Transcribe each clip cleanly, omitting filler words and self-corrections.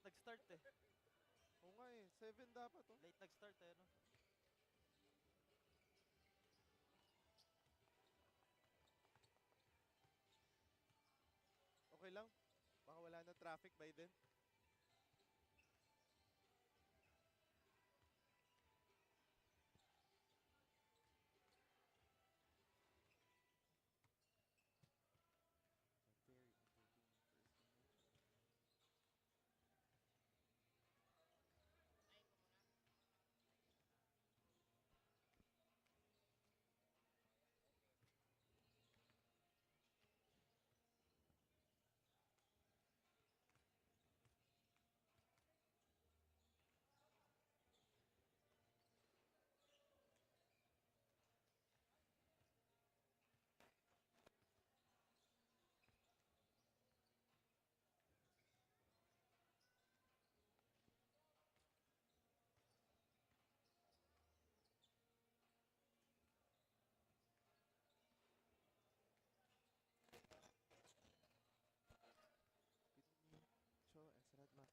nag-start eh. Oo nga eh, 7 dapat oh. Late nag-start eh, no? Okay lang. Baka wala na traffic by then. So, sa lahat mga kaibigan natin out there, the first game was very entertaining.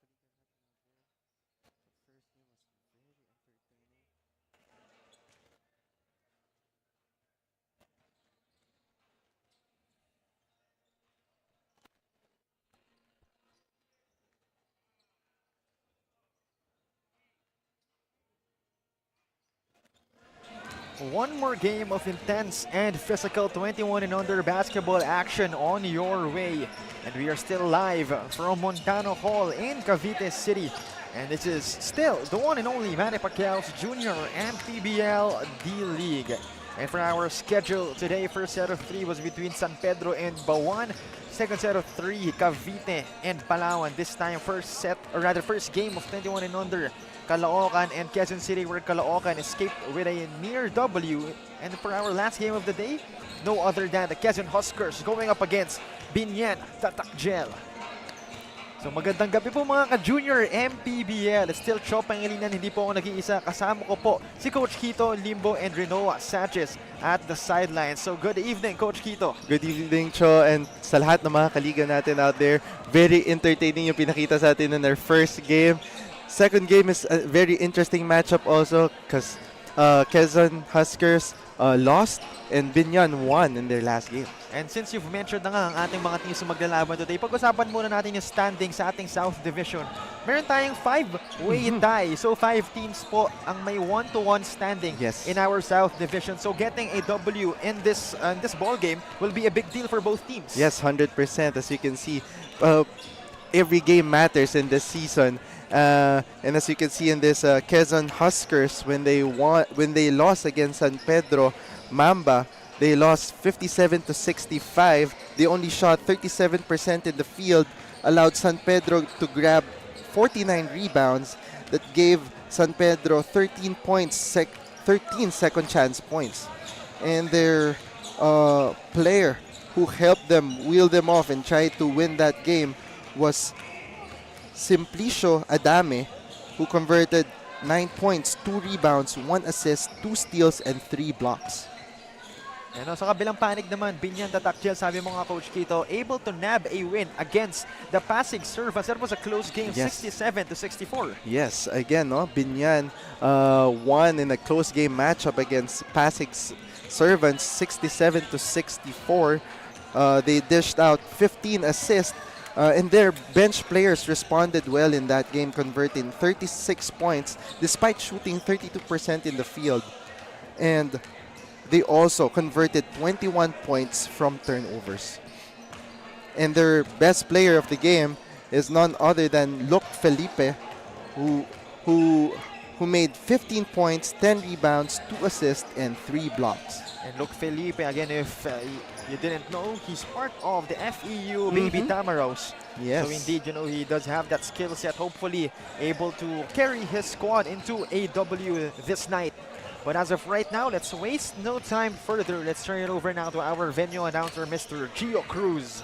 One more game of intense and physical 21 and under basketball action on your way. And we are still live from Montano Hall in Cavite City. And this is still the one and only Manny Pacquiao's Junior MPBL D-League. And for our schedule today, first set of 3 was between San Pedro and Bawan. Second set of 3, Cavite and Palawan. This time, first game of 21 and under, Caloocan and Quezon City, where Caloocan escaped with a near W. And for our last game of the day, no other than the Quezon Huskers going up against Biñan, Tatak. So magandang gabi po mga ka-junior MPBL. Still Chop Pangilinan, hindi po ako nag-iisa. Kasama ko po si Coach Quito, Limbo, and Renoa Sanchez at the sidelines. So good evening, Coach Quito. Good evening, Cho, and sa lahat ng mga kaliga natin out there. Very entertaining yung pinakita sa atin in our first game. Second game is a very interesting matchup also because Quezon Huskers lost and Biñan won in their last game. And since you've mentioned na nga ang ating mga teams na maglalaban today, pag-usapan muna natin yung standing sa ating South Division. Meron tayong 5-way tie. So 5 teams po ang may 1-1 standing in our South Division. So getting a W in this ball game will be a big deal for both teams. Yes, 100%. As you can see, every game matters in this season. And as you can see in this Quezon Huskers, when they lost against San Pedro Mamba, they lost 57-65. They only shot 37% in the field, allowed San Pedro to grab 49 rebounds that gave San Pedro 13 points, 13 second chance points. And their player who helped them wheel them off and try to win that game was Simplicio Adame, who converted 9 points, 2 rebounds, 1 assist, 2 steals, and 3 blocks. And sa kabilang panig naman, Biñan Tatak, sabi mo nga Coach Quito, able to nab a win against the Pasig Servants. That was a close game, 67-64. Yes, again, Biñan won in a close game matchup against Pasig Servants, 67-64. They dished out 15 assists. And their bench players responded well in that game, converting 36 points despite shooting 32% in the field. And they also converted 21 points from turnovers. And their best player of the game is none other than Luke Felipe, who made 15 points, 10 rebounds, 2 assists, and 3 blocks. And Luke Felipe, again, if you didn't know, he's part of the FEU Baby Tamaros. Yes. So indeed, he does have that skill set, hopefully able to carry his squad into a W this night. But as of right now, let's waste no time further. Let's turn it over now to our venue announcer, Mr. Gio Cruz.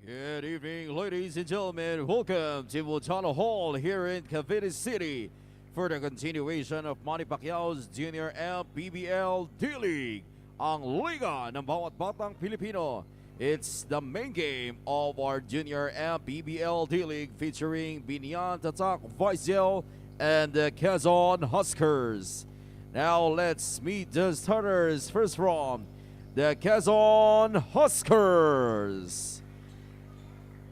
Good evening, ladies and gentlemen. Welcome to Montano Hall here in Cavite City for the continuation of Manny Pacquiao's Junior MPBL D-League. ang liga ng bawat batang Pilipino. It's the main game of our junior MPBL D-League featuring Biñan, Tatak, Vizel, and the Quezon Huskers. Now let's meet the starters. First from the Quezon Huskers.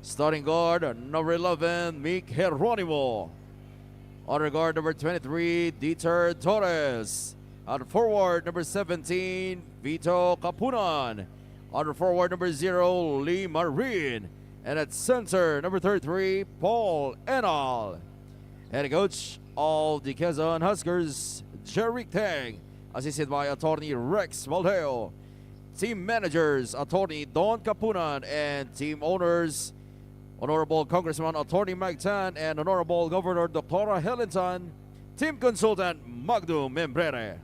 Starting guard, number 11, Mick Geronimo. Honor guard, number 23, Dieter Torres. At forward, number 17, Vito Capunan. Honor forward, number 0, Lee Marin. And at center, number 33, Paul Enal. Head coach of the Quezon Huskers, Jerry Tang. Assisted by attorney Rex Valdeo. Team managers, attorney Don Capunan. And team owners, Honorable Congressman Attorney Mike Tan and Honorable Governor Dr. Helen Tan, Team Consultant Magdo Membrere.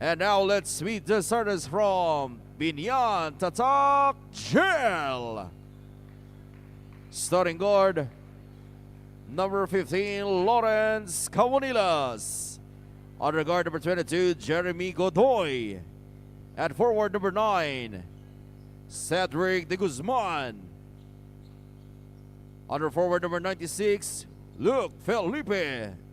And now let's meet the starters from Biñan, Tatak, Gel. Starting guard, number 15, Lawrence Cavonilas. Under guard, number 22, Jeremy Godoy. At forward, number 9, Cedric de Guzman. Under forward, number 96, Luke Felipe.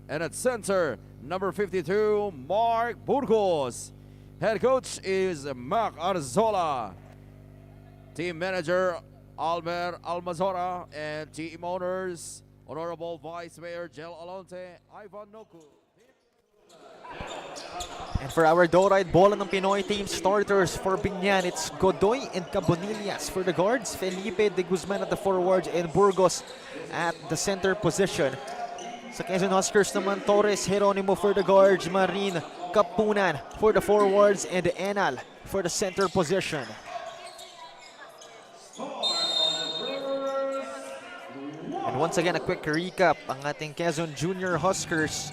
And at center, number 52, Mark Burgos. Head coach is Mac Arzola. Team manager, Almer Almazora. And team owners, Honorable Vice Mayor Jel Alonte, Ivan Noku. And for our Dorite Bola ng Pinoy team starters for Biñan, it's Godoy and Cabonillas for the guards, Felipe de Guzman at the forwards, and Burgos at the center position. Sa Quezon Huskers naman, Torres Geronimo for the guards, Marin Capunan for the forwards, and Enal for the center position. And once again, a quick recap. Ang ating Quezon Junior Huskers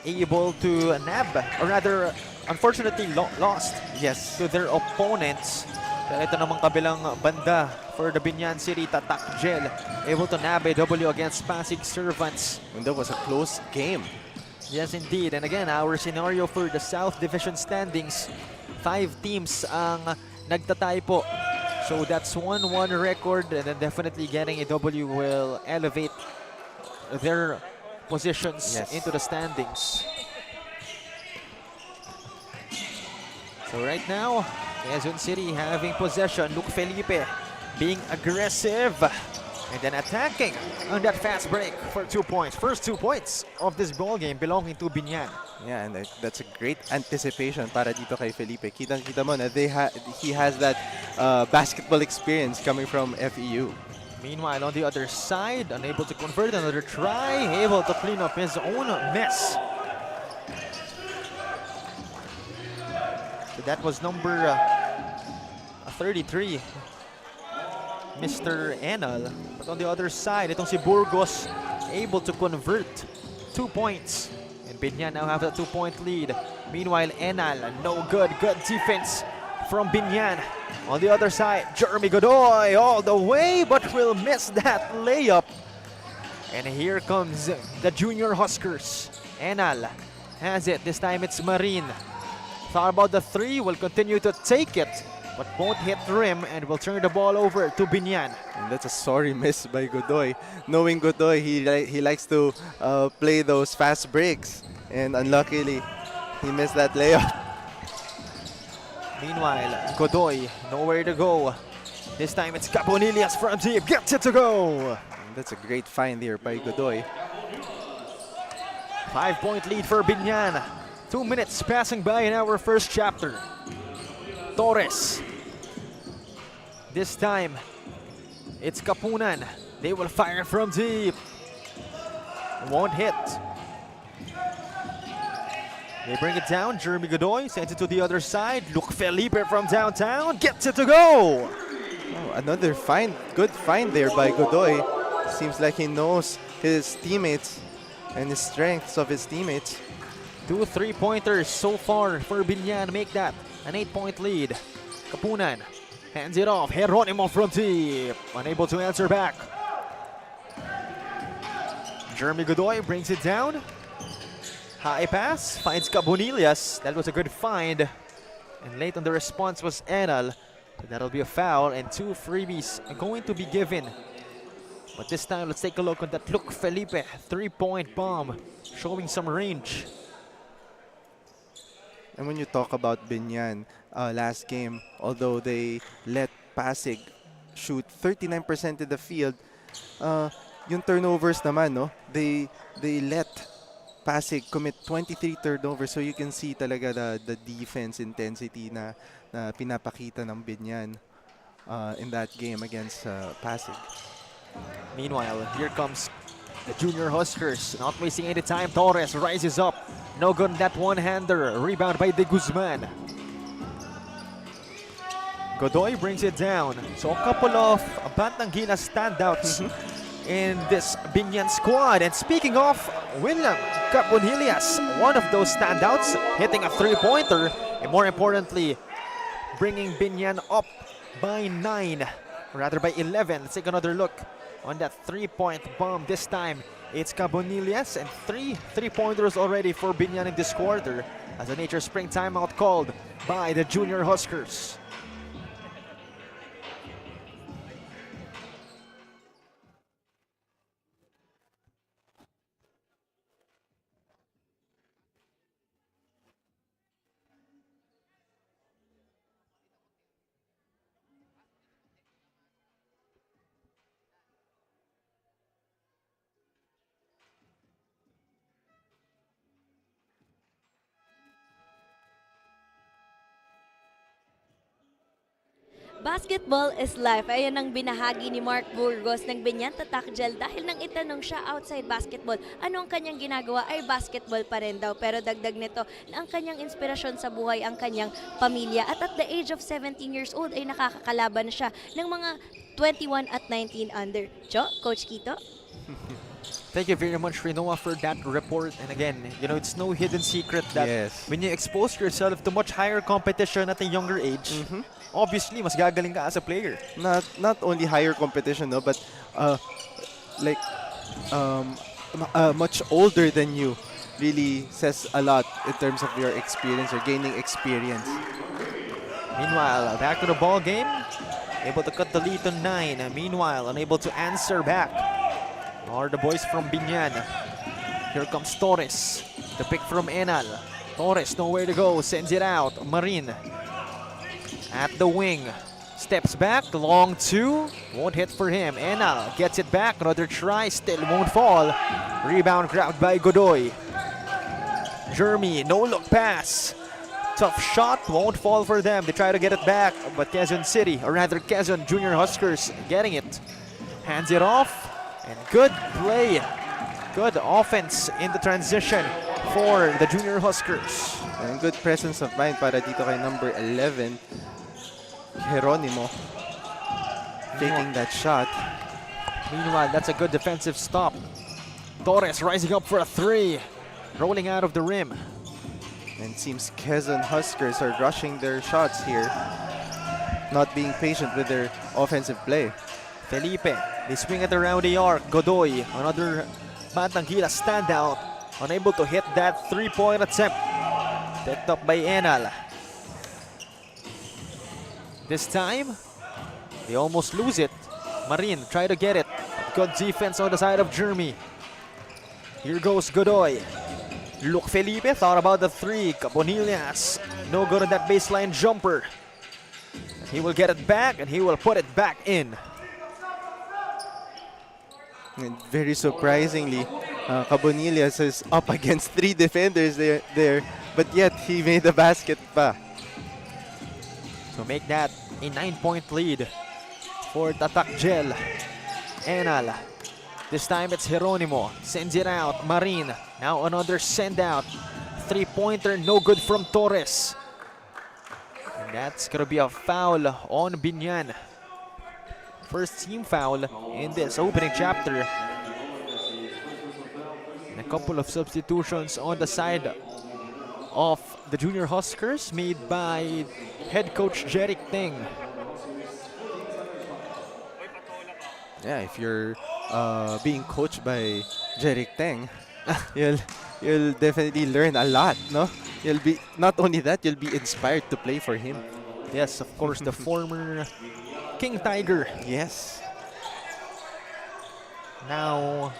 able to nab, or rather, unfortunately lost to their opponents. Pero ito namang kabilang banda for the Biñan City, Tatak Gel, able to nab a W against Pasig Servants. And that was a close game. Yes, indeed. And again, our scenario for the South Division standings, 5 teams ang nagtatay po. So that's 1-1 record, and then definitely getting a W will elevate their positions into the standings. So right now, Quezon City having possession. Luke Felipe being aggressive and then attacking on that fast break for 2 points. First 2 points of this ball game belonging to Biñan. Yeah, and that's a great anticipation para dito kay Felipe. Kitang-kita mo na he has that basketball experience coming from FEU. Meanwhile, on the other side, unable to convert, another try, able to clean up his own mess. So that was number 33, Mr. Enal. But on the other side, itong si Burgos able to convert 2 points. And Biñan now have a 2-point lead. Meanwhile, Enal, no good. Good defense from Biñan. On the other side, Jeremy Godoy all the way, but will miss that layup. And here comes the Junior Huskers. Enal has it. This time it's Marin. Thought about the 3, will continue to take it, but won't hit the rim and will turn the ball over to Biñan. And that's a sorry miss by Godoy. Knowing Godoy, he likes to play those fast breaks. And unluckily, he missed that layup. Meanwhile, Godoy, nowhere to go. This time it's Cabonillas from deep, gets it to go. And that's a great find there by Godoy. 5-point lead for Biñan. 2 minutes passing by in our first chapter. Torres. This time, it's Capunan. They will fire from deep. Won't hit. They bring it down. Jeremy Godoy sends it to the other side. Luke Felipe from downtown gets it to go. Oh, another good find there by Godoy. Seems like he knows his teammates and the strengths of his teammates. 2 3-pointers so far for Biñan. Make that an 8-point lead. Capunan hands it off. Geronimo from deep. Unable to answer back. Jeremy Godoy brings it down. High pass, finds Cabonillas. That was a good find. And late on the response was Enal. So that'll be a foul and 2 freebies are going to be given. But this time, let's take a look at that Luke Felipe 3-point bomb, showing some range. And when you talk about Biñan, last game, although they let Pasig shoot 39% in the field, yung turnovers naman, no? They let Pasig commit 23 turnovers, so you can see talaga the defense intensity na pinapakita ng Biñan in that game against Pasig. Meanwhile, here comes the junior Huskers. Not wasting any time, Torres rises up. No good on that one-hander. Rebound by De Guzman. Godoy brings it down. So a couple of Batangina standouts in this Biñan squad. And speaking of, William Caponilas, one of those standouts, hitting a three-pointer. And more importantly, bringing Biñan up by 9, rather by 11. Let's take another look on that three-point bomb. This time, it's Cabonillas and 3 3-pointers already for Biñan in this quarter as a nature spring timeout called by the junior Huskers. Basketball is life. Ayan ang binahagi ni Mark Burgos ng Biñan Tatak Gel dahil nang itanong siya outside basketball, ano ang kanyang ginagawa ay basketball pa rin daw. Pero dagdag nito na ang kanyang inspirasyon sa buhay ang kanyang pamilya. At the age of 17 years old ay nakakakalaban siya ng mga 21 at 19 under. Coach Quito? Thank you very much, Rinoa, for that report. And again, you know, it's no hidden secret that when you expose yourself to much higher competition at a younger age, obviously, mas gagaling ka as a player. Not only higher competition, no, but much older than you really says a lot in terms of your experience or gaining experience. Meanwhile, back to the ball game. Able to cut the lead to 9. Meanwhile, unable to answer back are the boys from Biñan. Here comes Torres. The pick from Enal. Torres, nowhere to go. Sends it out. Marin at the wing. Steps back. Long two. Won't hit for him. Enal gets it back. Another try. Still won't fall. Rebound grabbed by Godoy. Jeremy, no look pass. Tough shot. Won't fall for them. They try to get it back. But Quezon City, or rather Quezon Junior Huskers, getting it. Hands it off. And good play. Good offense in the transition for the Junior Huskers. And good presence of mind para dito kay number 11, Geronimo, taking that shot. Meanwhile, that's a good defensive stop. Torres rising up for a 3, rolling out of the rim. And it seems Quezon Huskers are rushing their shots here, not being patient with their offensive play. Felipe, they swing it around the arc. Godoy, another Batangila standout, unable to hit that three-point attempt. Picked up by Enal. This time, they almost lose it. Marin try to get it. Good defense on the side of Jeremy. Here goes Godoy. Luke Felipe thought about the 3. Caponilas, no good on that baseline jumper. He will get it back and he will put it back in. And very surprisingly, Cabonillas is up against 3 defenders there, but yet he made the basket pa. So make that a 9-point lead for Tatak Gel. Enal. This time it's Geronimo. Sends it out. Marin. Now another send out. 3-pointer, no good from Torres. And that's gonna be a foul on Biñan. First team foul in this opening chapter. And a couple of substitutions on the side of the Junior Huskers made by head coach Jeric Teng. Yeah, if you're being coached by Jeric Teng, you'll definitely learn a lot, no? You'll be not only that, you'll be inspired to play for him. Yes, of course, the former King Tiger. Yes. Now,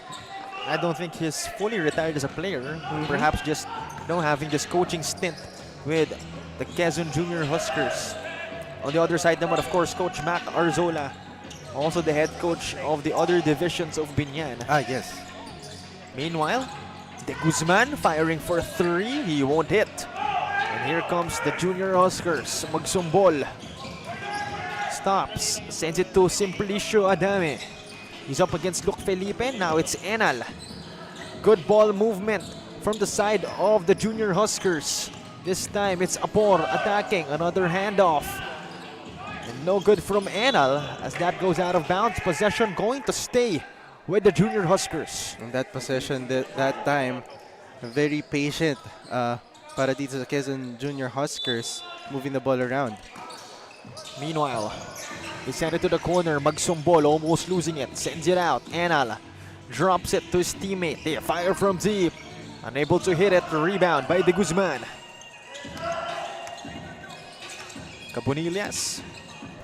I don't think he's fully retired as a player. Perhaps just having this coaching stint with the Quezon Junior Huskers. On the other side naman, of course, Coach Mac Arzola, also the head coach of the other divisions of Biñan. Ah, yes. Meanwhile, De Guzman firing for 3. He won't hit. And here comes the Junior Huskers. Magsumbol. Stops. Sends it to Simplicio Adame. He's up against Luke Felipe. Now it's Enal. Good ball movement from the side of the Junior Huskers. This time it's Apor attacking. Another handoff. And no good from Enal as that goes out of bounds. Possession going to stay with the Junior Huskers. In that possession, that time, very patient para dito sa Quezon Junior Huskers, moving the ball around. Meanwhile, he sent it to the corner. Magsumbol almost losing it. Sends it out. Enal drops it to his teammate. They fire from deep. Unable to hit it. Rebound by De Guzman. Cabonillas.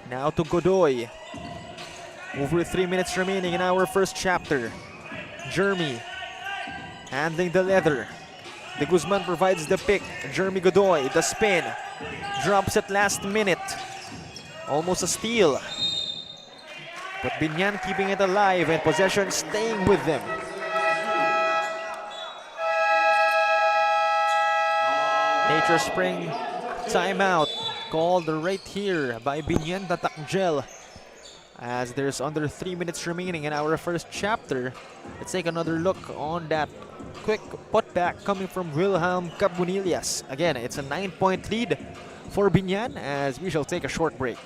Now to Godoy. Over 3 minutes remaining in our first chapter. Jeremy handling the leather. De Guzman provides the pick. Jeremy Godoy, the spin. Drops it last minute. Almost a steal. But Biñan keeping it alive and possession staying with them. Nature Spring timeout called right here by Biñan Tatak as there's under 3 minutes remaining in our first chapter. Let's take another look on that quick putback coming from Wilhelm Cabonillas. Again, it's a 9-point lead for Biñan as we shall take a short break.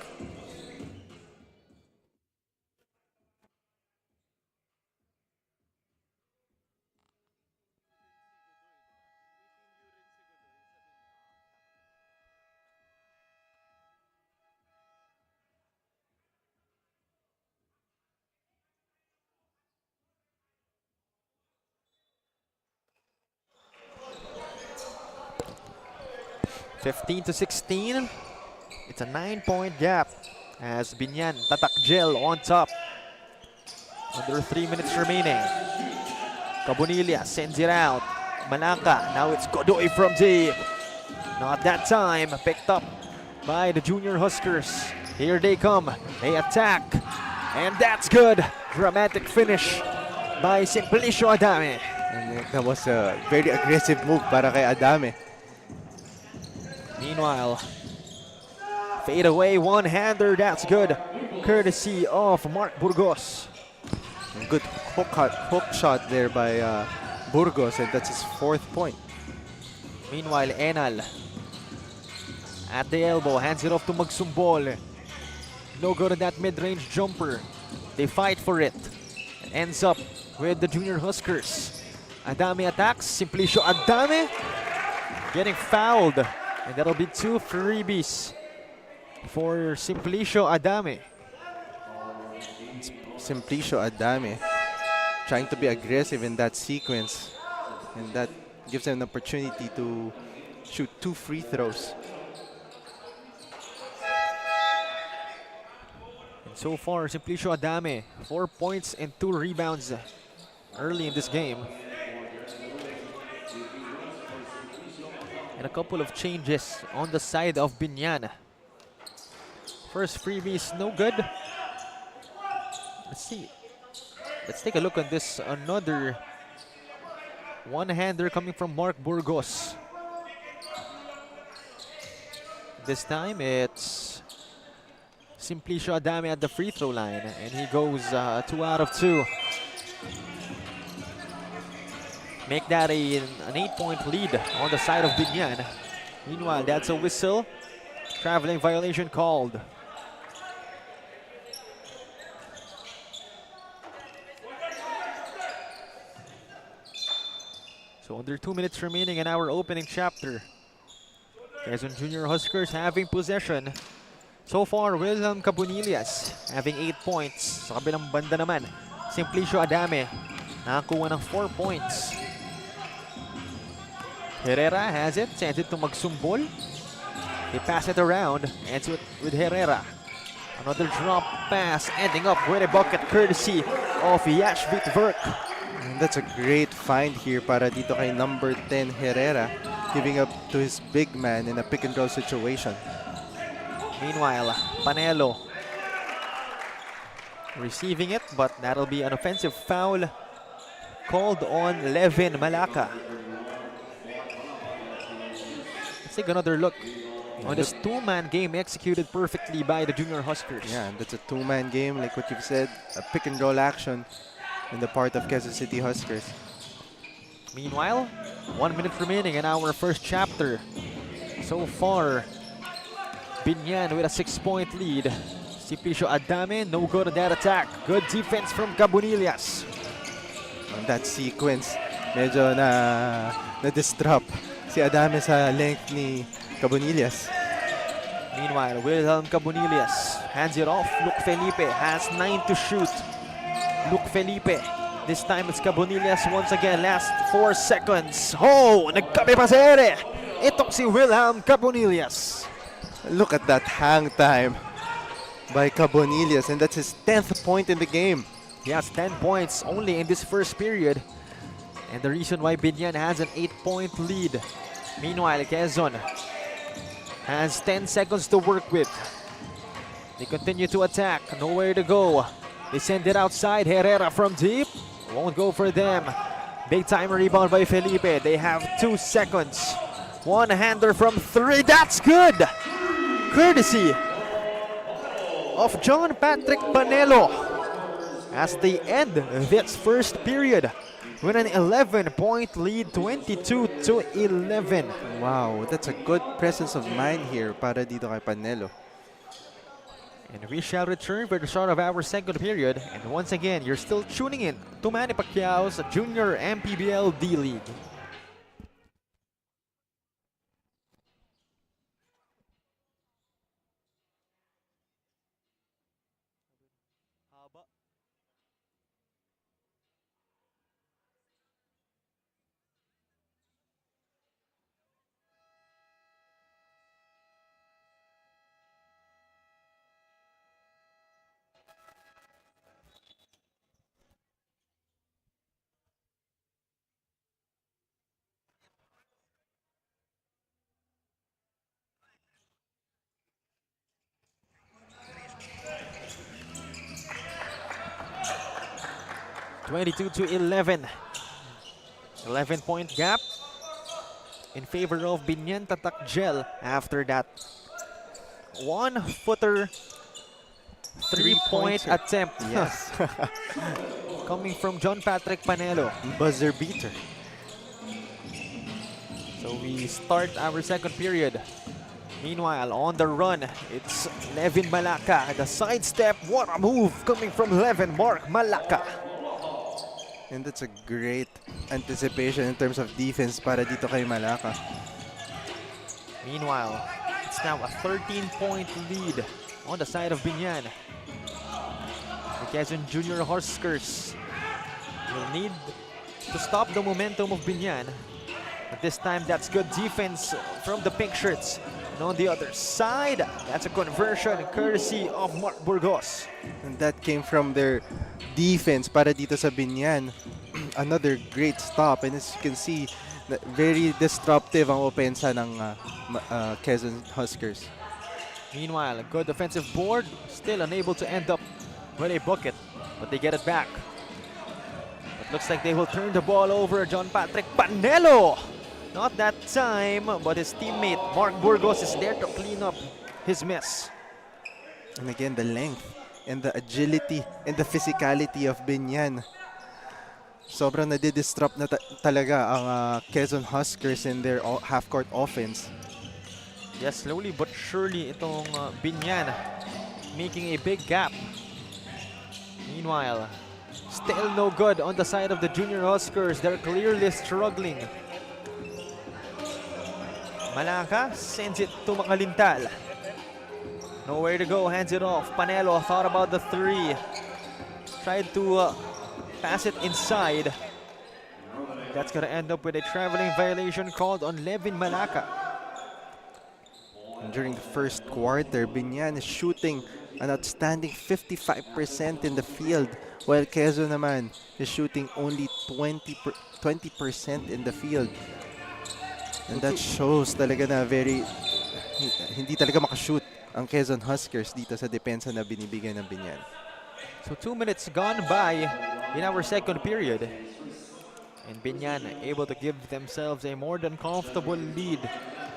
(15-16). It's a 9-point gap as Biñan Tatak on top. Under 3 minutes remaining. Cabonillas sends it out. Malanga. Now it's Godoy from deep. Not that time. Picked up by the Junior Huskers. Here they come. They attack. And that's good. Dramatic finish by Simplicio Adame. And that was a very aggressive move para kay Adame. Meanwhile, fade away one-hander, that's good. Courtesy of Mark Burgos. Good hook shot there by Burgos, and that's his 4th point. Meanwhile, Enal at the elbow, hands it off to Magsumbol. No good on that mid-range jumper. They fight for it. It ends up with the Junior Huskers. Adame attacks. Simplicio Adame getting fouled. And that'll be 2 freebies for Simplicio Adame. Simplicio Adame trying to be aggressive in that sequence, and that gives him an opportunity to shoot 2 free throws. And so far, Simplicio Adame, 4 points and 2 rebounds early in this game. And a couple of changes on the side of Biñan. First freebie is no good. Let's see. Let's take a look at this. Another one-hander coming from Mark Burgos. This time it's Simplicio Adame at the free throw line, and he goes 2 out of 2. Make that an 8-point lead on the side of Biñan. Meanwhile, that's a whistle. Traveling violation called. So under 2 minutes remaining in our opening chapter. Quezon Junior Huskers having possession. So far, Wilhelm Cabonillas having 8 points. Sa kabilang banda naman, Simplicio Adame nakakuha ng 4 points. Herrera has it, sends it to Magsumbol. They pass it around, ends it with Herrera. Another drop pass, ending up with a bucket courtesy of Yashvit Verk. And that's a great find here para dito kay number 10 Herrera, giving up to his big man in a pick and roll situation. Meanwhile, Panelo receiving it, but that'll be an offensive foul called on Levin Malacca. Let's take another look on this two-man game executed perfectly by the Junior Huskers. Yeah, and that's a two-man game, like what you've said, a pick and roll action in the part of Quezon City Huskers. Meanwhile, 1 minute remaining in our first chapter. So far, Biñan with a 6-point lead. Cipricio Adame, no good on that attack. Good defense from Cabonillas. On that sequence, medyo na-disrupt si Adame sa length ni Cabonillas. Meanwhile, Wilhelm Cabonillas hands it off. Luke Felipe has 9 to shoot. Luke Felipe. This time it's Cabonillas once again. Last 4 seconds. Oh, nagkape pa si Ere. Itong si Wilhelm Cabonillas. Look at that hang time by Cabonillas, and that's his 10th point in the game. He has 10 points only in this first period. And the reason why Biñan has an 8-point lead. Meanwhile, Quezon has 10 seconds to work with. They continue to attack. Nowhere to go. They send it outside. Herrera from deep. Won't go for them. Big time rebound by Felipe. They have 2 seconds. One-hander from 3. That's good! Courtesy of John Patrick Panelo as they end this first period with an 11-point lead, 22-11. Wow, that's a good presence of mind here para dito kay Panelo. And we shall return for the start of our second period. And once again, you're still tuning in to Manny Pacquiao's Junior MPBL D-League. (22-11). 11-point gap in favor of Biñan Tatak Gel after that one-footer three-point attempt. Yes. Coming from John Patrick Panelo. Buzzer beater. So we start our second period. Meanwhile, on the run, it's Levin Malacca. The sidestep, what a move coming from Levin Mark Malacca. And that's a great anticipation in terms of defense para dito kay Malacca. Meanwhile, it's now a 13-point lead on the side of Biñan. The Quezon Junior Huskers will need to stop the momentum of Biñan. But this time, that's good defense from the pink shirts. And on the other side, that's a conversion courtesy of Mark Burgos. And that came from their defense para dito sa Biñan. Another great stop, and as you can see, very disruptive ang opensa ng Quezon Huskers. Meanwhile, a good offensive board, still unable to end up with a bucket, but they get it back. It looks like they will turn the ball over. John Patrick Panelo! Not that time, but his teammate Mark Burgos is there to clean up his mess. And again, the length and the agility and the physicality of Biñan. Sobrang nadi-disrupt na talaga ang Quezon Huskers in their half-court offense. Yes, slowly but surely itong Biñan making a big gap. Meanwhile, still no good on the side of the Junior Huskers. They're clearly struggling. Malacca sends it to Makalintal. Nowhere to go, hands it off. Panelo thought about the 3. Tried to pass it inside. That's gonna end up with a traveling violation called on Levin Malaka. And during the first quarter, Biñan is shooting an outstanding 55% in the field, while Quezon naman is shooting only 20% in the field. And that shows talaga na hindi talaga makashoot ang Quezon Huskers dito sa depensa na binibigay ng Biñan. So 2 minutes gone by in our second period. And Biñan able to give themselves a more than comfortable lead.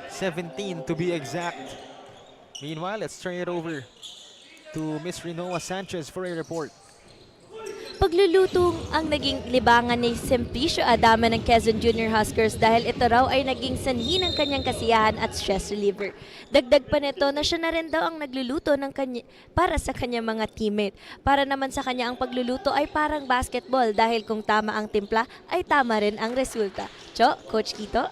17 to be exact. Meanwhile, let's turn it over to Miss Rinoa Sanchez for a report. Paglulutong ang naging libangan ni Simplicio Adame ng Quezon Junior Huskers dahil ito raw ay naging sanhi ng kanyang kasiyahan at stress reliever. Dagdag pa nito na siya na rin daw ang nagluluto para sa kanyang mga teammate. Para naman sa kanya ang pagluluto ay parang basketball dahil kung tama ang timpla ay tama rin ang resulta. Cho, Coach Kito?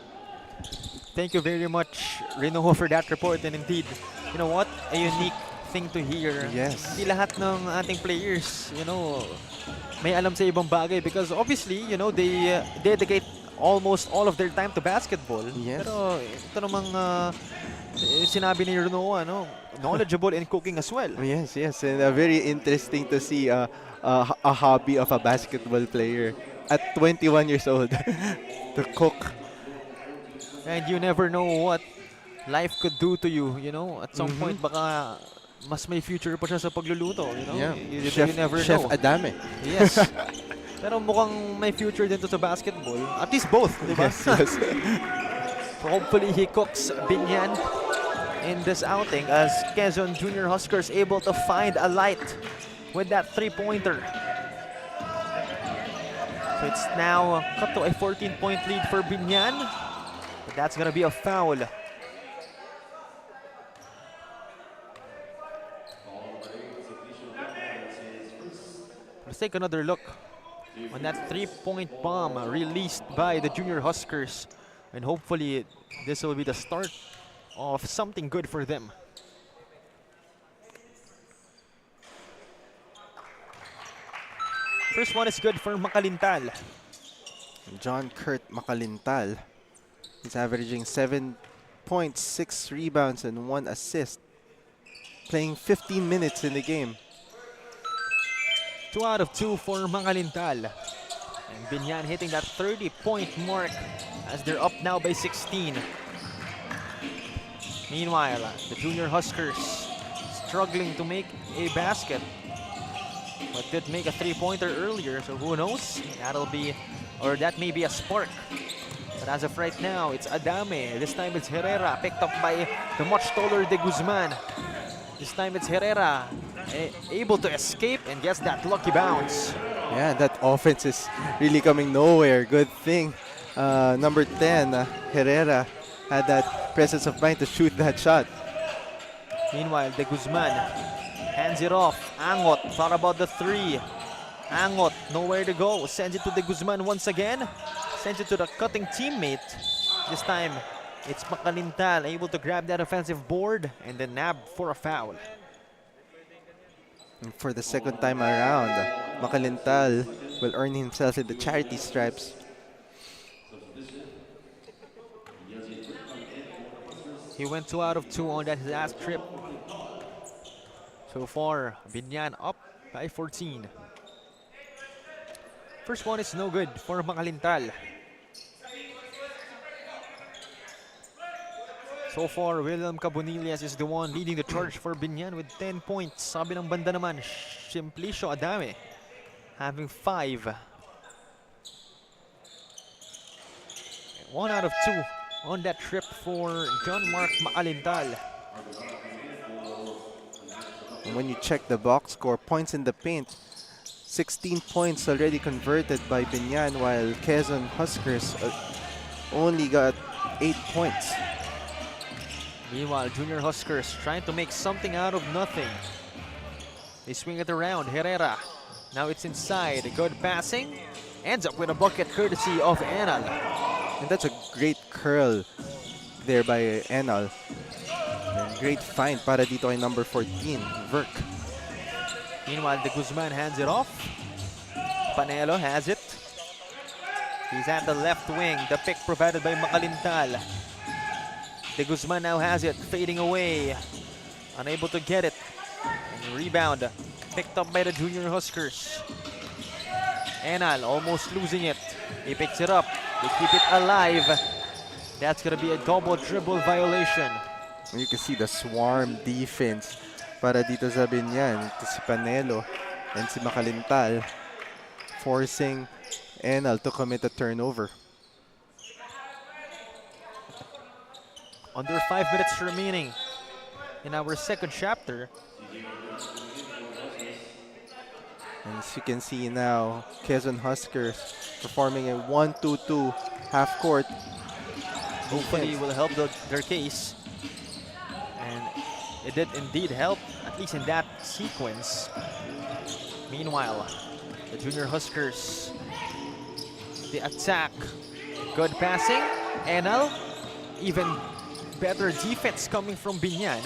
Thank you very much, Rinoa, for that report. And indeed, you know what? A unique thing to hear. Yes. Hindi lahat ng ating players, may alam sa ibang bagay because obviously, they dedicate almost all of their time to basketball. Yes. Pero ito namang sinabi ni Rinoa, knowledgeable in cooking as well. Yes, and very interesting to see a hobby of a basketball player at 21 years old to cook. And you never know what life could do to you, At some point, baka mas may future pa siya sa pagluluto, Yeah. You Chef, never Chef know. Adame. Yes. Pero mukhang may future din to sa basketball. At least both, di ba? Yes. So hopefully he cooks Biñan in this outing as Quezon Junior Huskers able to find a light with that three-pointer. So it's now cut to a 14-point lead for Biñan. But that's gonna be a foul. Let's take another look on that three-point bomb released by the Junior Huskers. And hopefully this will be the start of something good for them. First one is good for Makalintal. John Kurt Makalintal. He's averaging 7 points, 6 rebounds, and 1 assist. Playing 15 minutes in the game. 2 out of 2 for Makalintal. And Biñan hitting that 30-point mark as they're up now by 16. Meanwhile, the Junior Huskers struggling to make a basket, but did make a three-pointer earlier, so who knows? That may be a spark. But as of right now, it's Adame. This time it's Herrera, picked up by the much taller De Guzman. This time it's Herrera, able to escape and gets that lucky bounce. Yeah, that offense is really coming nowhere. Good thing number 10, Herrera, had that presence of mind to shoot that shot. Meanwhile, De Guzman hands it off. Angot thought about the three. Angot, nowhere to go. Sends it to De Guzman once again. Sends it to the cutting teammate. This time, it's Makalintal able to grab that offensive board and then nab for a foul. And for the second time around, Makalintal will earn himself in the charity stripes. He went 2 out of 2 on that last trip. So far, Biñan up by 14. First one is no good for Makalintal. So far, William Cabonillas is the one leading the charge for Biñan with 10 points. Sabi ng banda naman, Simplicio Adame having 5. 1 out of 2 on that trip for John Mark Makalintal. And when you check the box score, points in the paint, 16 points already converted by Biñan, while Quezon Huskers only got 8 points. Meanwhile, Junior Huskers trying to make something out of nothing. They swing it around, Herrera. Now it's inside, good passing. Ends up with a bucket courtesy of Enal. And that's a great curl there by Enal. And great find para dito kay number 14, Verk. Meanwhile, De Guzman hands it off. Panelo has it. He's at the left wing. The pick provided by Makalintal. De Guzman now has it, fading away. Unable to get it. And rebound picked up by the Junior Huskers. Enal almost losing it. He picks it up. They keep it alive. That's gonna be a double dribble violation. You can see the swarm defense para dito sa Biñan. Ito si Panelo and si Makalintal forcing Enal to commit a turnover. Under 5 minutes remaining in our second chapter. And as you can see now, Quezon Huskers performing a 1-2-2 half court. Hopefully will help their case. And it did indeed help, at least in that sequence. Meanwhile, the Junior Huskers, the attack. Good passing. Enal, even better defense coming from Biñan.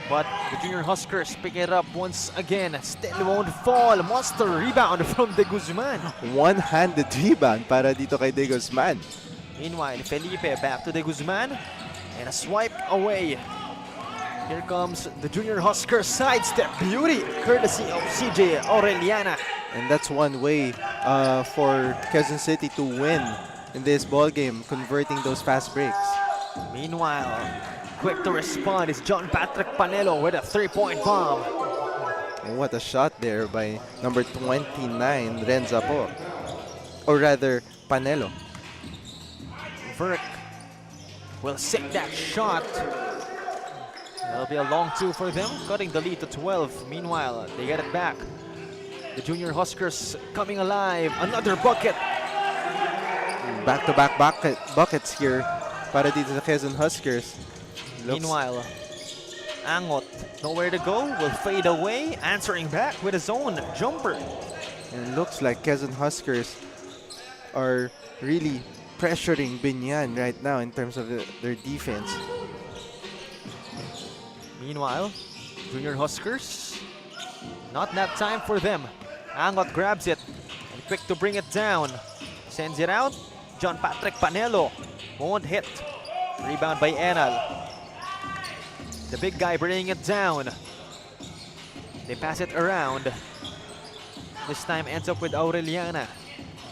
But the Junior Huskers pick it up once again. Still won't fall. Monster rebound from De Guzman. One-handed rebound para dito kay De Guzman. Meanwhile, Felipe back to De Guzman. And a swipe away. Here comes the Junior Huskers sidestep beauty, courtesy of CJ Aureliana. And that's one way for Quezon City to win in this ball game, converting those fast breaks. Meanwhile, quick to respond is John Patrick Panelo with a three-point bomb. And what a shot there by number 29, Renza po. Or rather, Panelo. Verk will sink that shot. That'll be a long two for them, cutting the lead to 12. Meanwhile, they get it back. The Junior Huskers coming alive. Another bucket. Back-to-back buckets here para dito sa Quezon Huskers. Meanwhile, Angot, nowhere to go, will fade away, answering back with his own jumper. And it looks like Quezon Huskers are really pressuring Biñan right now in terms of their defense. Meanwhile, Junior Huskers, not that time for them. Angot grabs it and quick to bring it down. Sends it out. John Patrick Panelo won't hit. Rebound by Enal. The big guy bringing it down. They pass it around. This time ends up with Aureliana.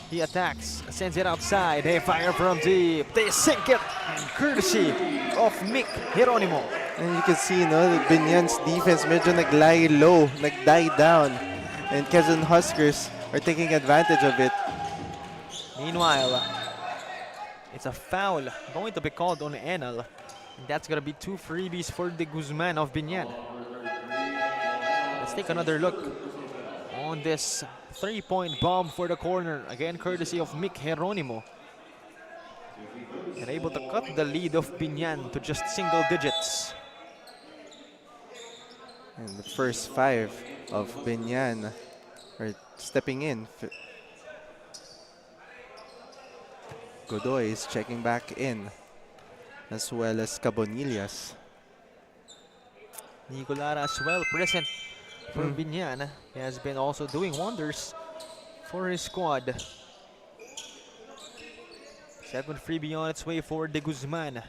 He attacks, sends it outside. They fire from deep. They sink it. Courtesy of Mick Hieronimo. And you can see, no, Biñan's defense medyo nag-lie low, nag-die down. And Quezon Huskers are taking advantage of it. Meanwhile, it's a foul going to be called on Enal. And that's going to be 2 freebies for De Guzman of Biñan. Let's take another look on this three-point bomb for the corner. Again, courtesy of Mick Hieronimo. And able to cut the lead of Biñan to just single digits. And the first 5 of Biñan are stepping in. Godoy is checking back in, as well as Cabonillas. Nicolara as well present for Biñan. He has been also doing wonders for his squad. Second freebie on its way for De Guzman.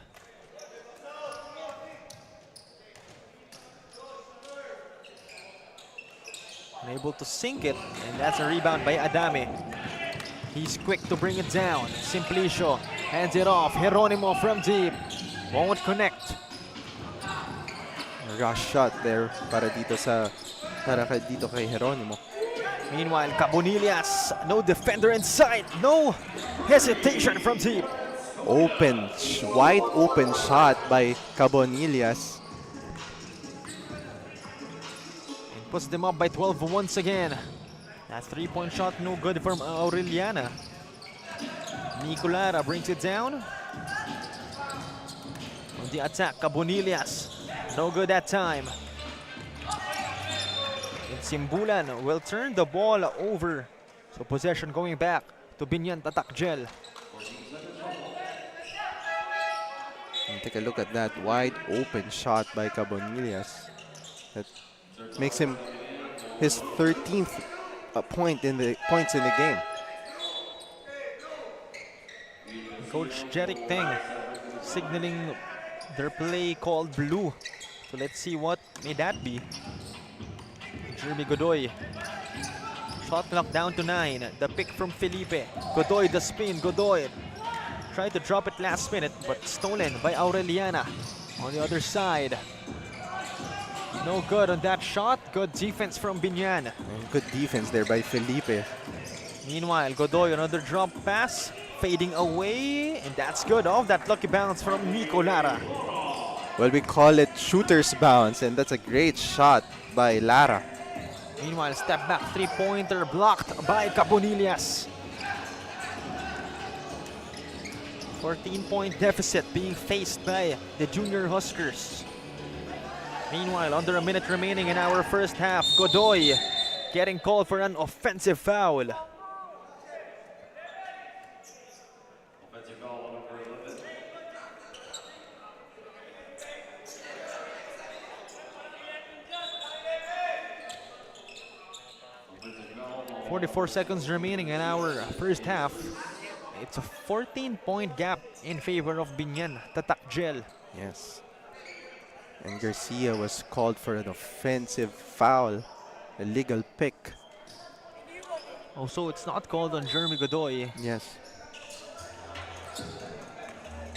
Unable to sink it, and that's a rebound by Adame. He's quick to bring it down. Simplicio hands it off. Hieronimo from deep. Won't connect. Rush shot there para dito kay Hieronimo. Meanwhile, Cabonillas, no defender in sight. No hesitation from deep. Wide open shot by Cabonillas. And puts them up by 12 once again. That three-point shot no good from Aureliana. Nicolara brings it down. On the attack, Cabonillas. No good that time. And Simbulan will turn the ball over. So possession going back to Biñan Tatak Gel. And take a look at that wide open shot by Cabonillas. That makes him his 13th points in the game. Coach Jerick Teng signaling their play called blue. So let's see what may that be. Jeremy Godoy. Shot clock down to 9. The pick from Felipe. Godoy the spin. Godoy tried to drop it last minute but stolen by Aureliana on the other side. No good on that shot. Good defense from Biñan. And good defense there by Felipe. Meanwhile, Godoy, another drop pass, fading away, and that's good. Off that lucky bounce from Nico Lara. Well, we call it shooter's bounce, and that's a great shot by Lara. Meanwhile, step back three-pointer blocked by Cabonillas. 14-point deficit being faced by the junior Huskers. Meanwhile, under a minute remaining in our first half, Godoy getting called for an offensive foul. 44 seconds remaining in our first half. It's a 14-point gap in favor of Biñan. Tatak gel. Yes. And Garcia was called for an offensive foul, a legal pick. Also, it's not called on Jeremy Godoy. Yes.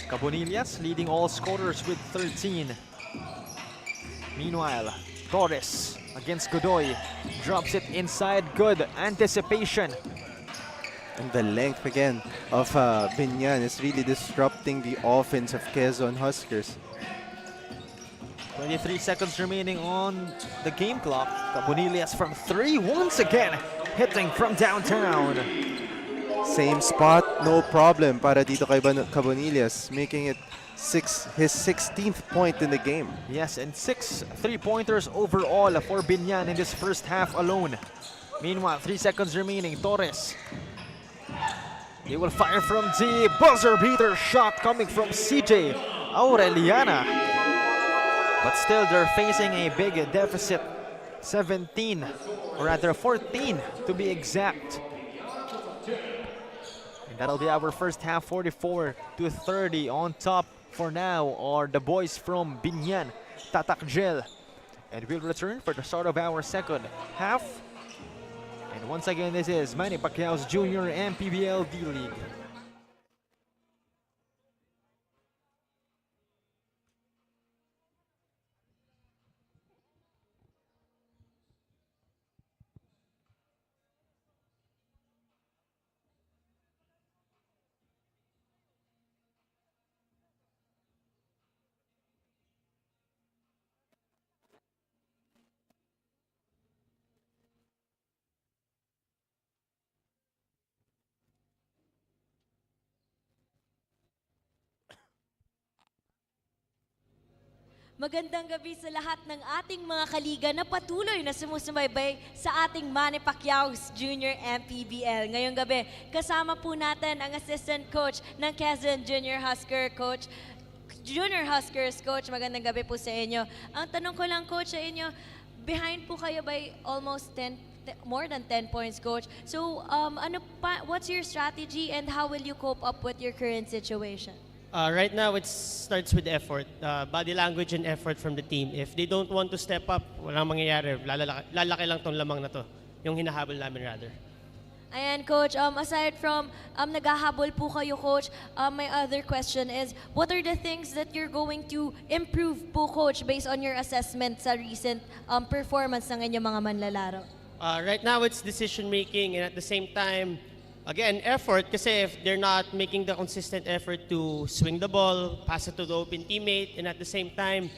Cabonillas leading all scorers with 13. Meanwhile, Torres against Godoy. Drops it inside. Good anticipation. And the length again of Biñan is really disrupting the offense of Quezon Huskers. 23 seconds remaining on the game clock. Cabonillas from 3 once again. Hitting from downtown. Same spot, no problem para dito kay Cabonillas, making it his 16th point in the game. Yes, and 6 3-pointers overall for Biñan in this first half alone. Meanwhile, 3 seconds remaining. Torres. He will fire from deep. Buzzer beater shot coming from CJ Aureliana. But still, they're facing a big deficit. 17, or rather 14 to be exact. And that'll be our first half, 44-30. On top for now are the boys from Biñan, Tatak Gel. And we'll return for the start of our second half. And once again, this is Manny Pacquiao's Junior MPBL D-League. Magandang gabi sa lahat ng ating mga kaliga na patuloy na sumusubaybay sa ating Manny Pacquiao's Junior MPBL. Ngayong gabi, kasama po natin ang assistant coach ng Quezon Junior Huskers coach. Magandang gabi po sa inyo. Ang tanong ko lang coach sa inyo, behind po kayo by almost more than 10 points coach. So what's your strategy and how will you cope up with your current situation? Right now, it starts with effort, body language and effort from the team. If they don't want to step up, walang mangyayari. Lalaki lang tong lamang na to. Yung hinahabol namin rather. Ayan, Coach. Aside from naghahabol po kayo, Coach, my other question is, what are the things that you're going to improve po, Coach, based on your assessment sa recent performance ng inyong mga manlalaro? Right now, it's decision making and at the same time, again, effort, kasi if they're not making the consistent effort to swing the ball, pass it to the open teammate, and at the same time,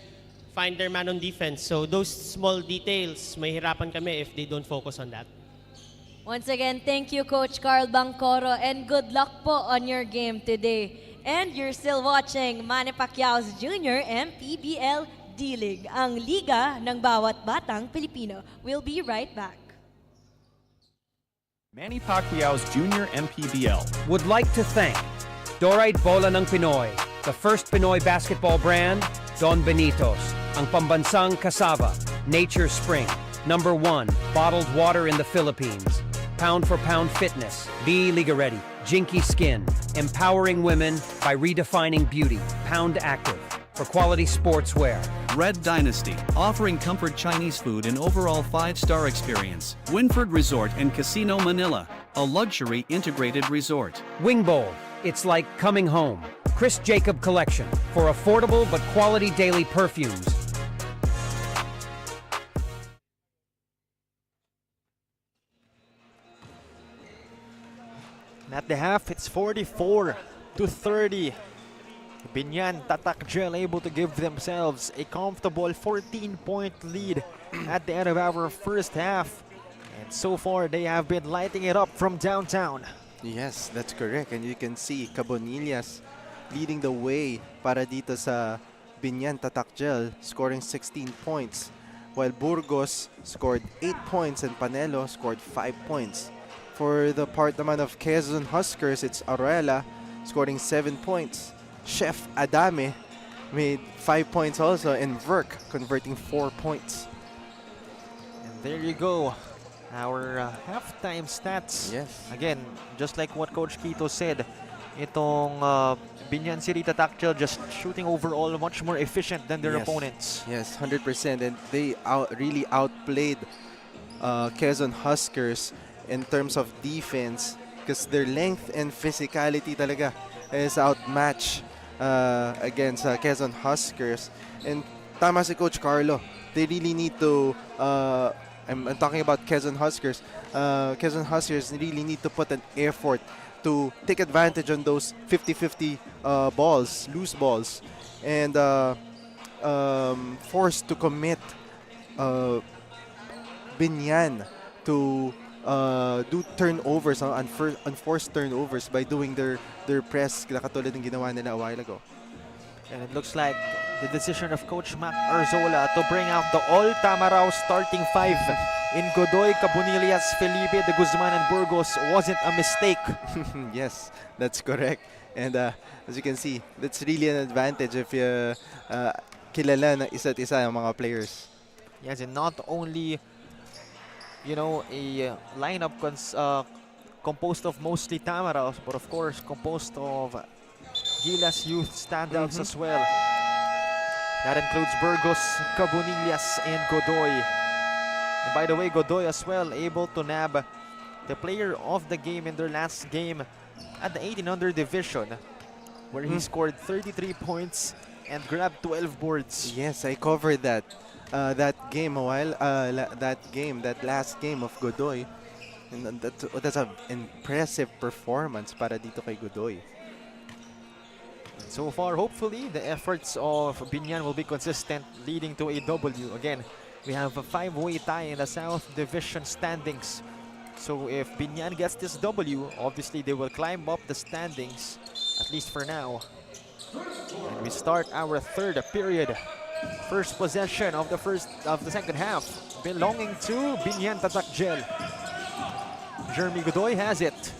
find their man on defense. So those small details, mahihirapan kami if they don't focus on that. Once again, thank you, Coach Carl Bangcoro, and good luck po on your game today. And you're still watching Manny Pacquiao's Junior MPBL D-League, ang liga ng bawat batang Pilipino. We'll be right back. Manny Pacquiao's Junior MPBL would like to thank Dorite Bola ng Pinoy, the first Pinoy basketball brand, Don Benitos, ang pambansang cassava, Nature Spring, #1 bottled water in the Philippines, Pound for pound fitness. Be Liga Ready. Jinky Skin. Empowering women by redefining beauty. Pound Active. For quality sportswear. Red Dynasty, offering comfort Chinese food and overall 5-star experience. Winford Resort and Casino Manila, a luxury integrated resort. Wing Bowl. It's like coming home. Chris Jacob Collection. For affordable but quality daily perfumes. At the half, it's 44-30. Biñan, Tatak Gel able to give themselves a comfortable 14-point lead at the end of our first half. And so far, they have been lighting it up from downtown. Yes, that's correct. And you can see Cabonillas leading the way para dito sa Biñan Tatak Gel, scoring 16 points. While Burgos scored 8 points and Panelo scored 5 points. For the part naman of Quezon Huskers, it's Aurela scoring 7 points. Chef Adame made 5 points also, and Verk converting 4 points. And there you go. Our halftime stats. Yes. Again, just like what Coach Quito said, itong Biñan City Tatak Gel just shooting overall much more efficient than their Yes. opponents. Yes, 100%. And they really outplayed Quezon Huskers in terms of defense because their length and physicality talaga is outmatched against Quezon Huskers. And tama si Coach Carlo, they really need to, I'm talking about Quezon Huskers, Quezon Huskers really need to put an effort to take advantage on those 50-50 balls, loose balls, and forced to commit Biñan to do turnovers, unforced turnovers by doing their press na katulad ng ginawa nila a while ago. And it looks like the decision of Coach Mac Arzola to bring out the all-Tamaraw starting five in Godoy, Cabonillas, Felipe, De Guzman, and Burgos wasn't a mistake. Yes, that's correct. And as you can see, that's really an advantage if kilala ng isa't isa ang mga players. Yes, and not only, you know, a lineup composed of mostly Tamaraws, but of course composed of Gilas youth standouts as well. That includes Burgos, Cabonillas, and Godoy. And by the way, Godoy as well able to nab the player of the game in their last game at the 18-under division, where he scored 33 points and grabbed 12 boards. Yes, I covered that game a while. That last game of Godoy, and that's an impressive performance para dito kay Godoy. And so far, hopefully, the efforts of Biñan will be consistent, leading to a W. Again, we have a 5-way tie in the South Division standings. So if Biñan gets this W, obviously they will climb up the standings, at least for now. And we start our third period. First possession of the second half, belonging to Biñan Tatak Gel. Jeremy Godoy has it.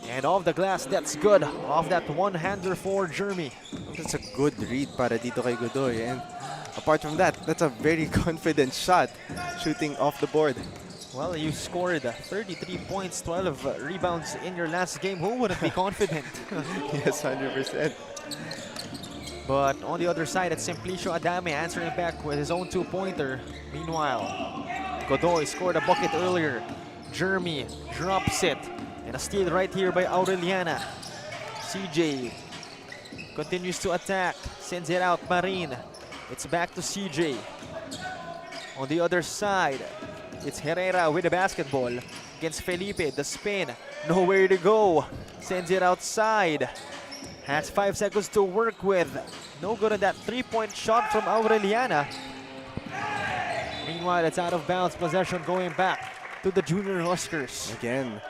And off the glass, that's good. Off that one-hander for Jeremy. That's a good read para dito kay Godoy. And apart from that, that's a very confident shot, shooting off the board. Well, you scored 33 points, 12 rebounds in your last game. Who wouldn't be confident? Yes, 100%. But on the other side, it's Simplicio Adame answering back with his own two-pointer. Meanwhile, Godoy scored a bucket earlier. Jeremy drops it. And a steal right here by Aureliana. CJ continues to attack. Sends it out, Marine. It's back to CJ. On the other side, it's Herrera with the basketball against Felipe. The spin, nowhere to go. Sends it outside. Has 5 seconds to work with. No good on that three-point shot from Aureliana. Meanwhile, it's out of bounds. Possession going back to the Junior Huskers. Again,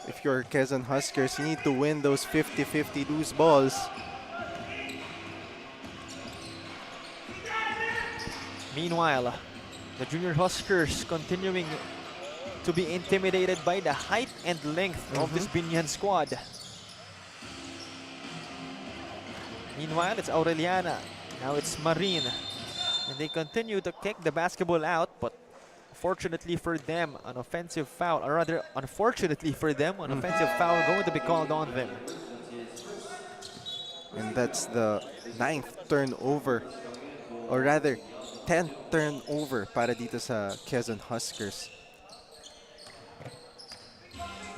if you're Quezon Huskers, you need to win those 50-50 loose balls. Meanwhile, the Junior Huskers continuing to be intimidated by the height and length of this Biñan squad. Meanwhile, it's Aureliana. Now it's Marine. And they continue to kick the basketball out, but Fortunately for them, an offensive foul, or rather, unfortunately for them, an offensive foul going to be called on them. And that's the 9th turnover, or rather 10th turnover para dito sa Quezon Huskers.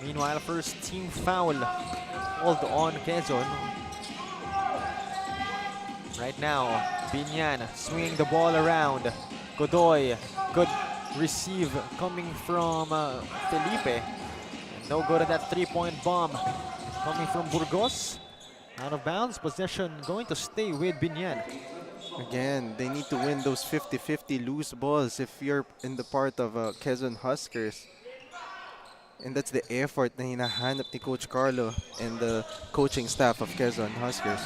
Meanwhile, first team foul called on Quezon. Right now, Biñan swinging the ball around. Godoy, good receive coming from Felipe. And no good at that three-point bomb coming from Burgos. Out of bounds, possession going to stay with Biñan. Again, they need to win those 50-50 loose balls if you're in the part of Quezon Huskers. And that's the effort na hinahanap ni Coach Carlo and the coaching staff of Quezon Huskers.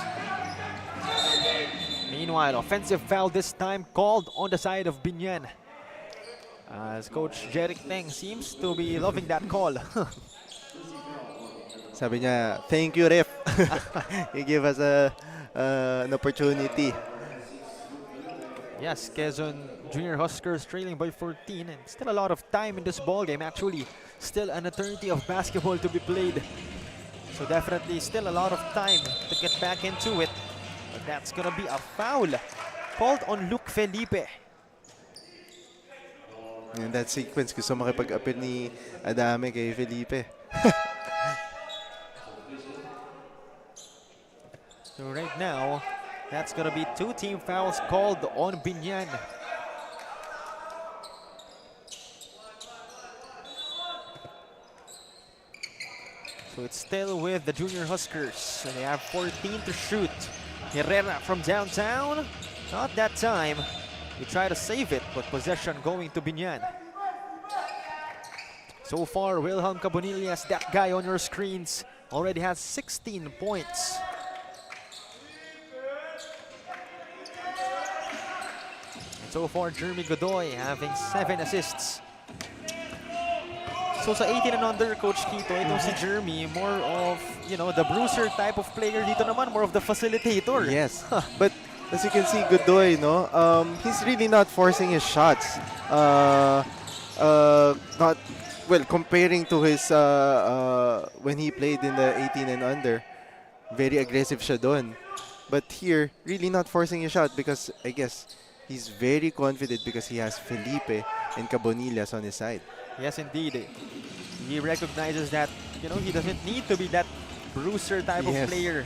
Meanwhile, offensive foul this time called on the side of Biñan. As Coach Jeric Teng seems to be loving that call. Sabi niya, thank you, ref. You give us an opportunity. Yes, Quezon Junior Huskers trailing by 14, and still a lot of time in this ball game. Actually, still an eternity of basketball to be played. So definitely still a lot of time to get back into it. But that's gonna be a foul called on Luke Felipe. In that sequence, gusto makipag-appeal ni Adame kay Felipe. So right now, that's gonna be 2 team fouls called on Biñan. So it's still with the Junior Huskers. And they have 14 to shoot. Herrera from downtown. Not that time. They try to save it, but possession going to Biñan. So far, Wilhelm Cabonillas, that guy on your screens, already has 16 points. And so far, Jeremy Godoy having 7 assists. So sa 18 and under, Coach Quito, itong si Jeremy, more of, you know, the bruiser type of player. Dito naman, more of the facilitator. Yes, but as you can see, Godoy, no, he's really not forcing his shots. Not well comparing to his when he played in the 18 and under, very aggressive siya doon. But here, really not forcing a shot because I guess he's very confident because he has Felipe and Cabonillas on his side. Yes, indeed. He recognizes that, you know, he doesn't need to be that bruiser type of player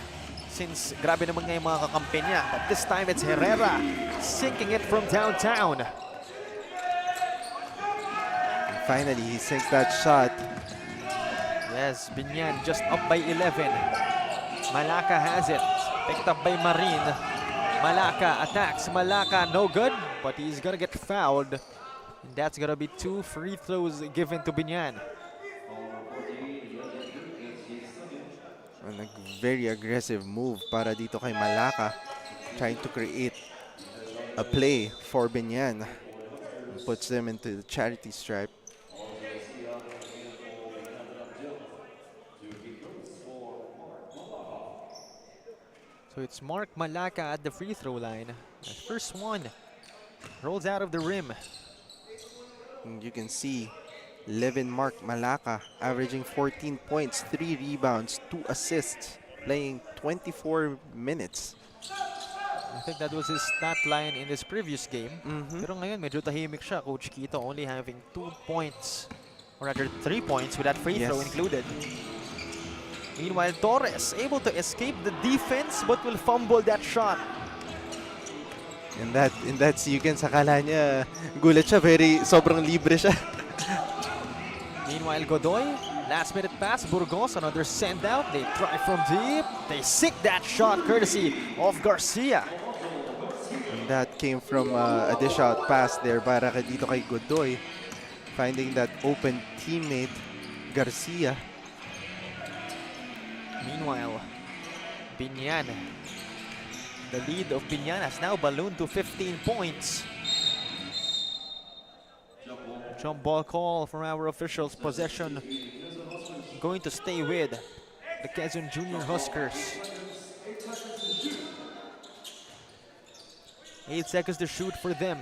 since grabe naman nga yung mga kakampi niya. But this time it's Herrera sinking it from downtown. And finally, he sinks that shot. Yes, Biñan just up by 11. Malaka has it. Picked up by Marin. Malaka attacks. Malaka no good, but he's gonna get fouled. And that's gonna be 2 free throws given to Biñan. And a very aggressive move para dito kay Malaka, trying to create a play for Biñan. Puts them into the charity stripe. So it's Mark Malaka at the free throw line. The first one rolls out of the rim. And you can see Levin Mark Malaka averaging 14 points, 3 rebounds, 2 assists, playing 24 minutes. I think that was his stat line in his previous game. Pero ngayon medyo tahimik siya, Coach Quito, only having 2 points, or rather 3 points with that free throw included. Meanwhile, Torres able to escape the defense but will fumble that shot. In that sequence, akala niya, gulat siya, sobrang libre siya. Meanwhile, Godoy, last minute pass, Burgos, another send out. They try from deep. They sink that shot courtesy of Garcia. And that came from a dish out pass there para dito kay Godoy, finding that open teammate, Garcia. Meanwhile, Biñan. The lead of Biñan has now ballooned to 15 points. Jump ball call from our officials. Possession going to stay with the Quezon Junior Huskers. 8 seconds to shoot for them.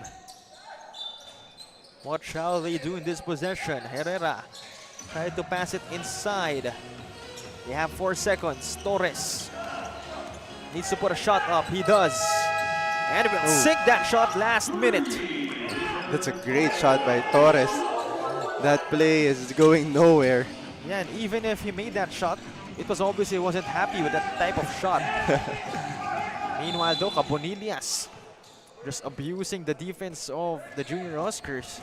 Watch how they do in this possession. Herrera tried to pass it inside. They have 4 seconds. Torres needs to put a shot up. He does. And will sink that shot last minute. That's a great shot by Torres. That play is going nowhere. Yeah, and even if he made that shot, it was obvious he wasn't happy with that type of shot. Meanwhile, though, Cabonillas just abusing the defense of the Junior Huskers.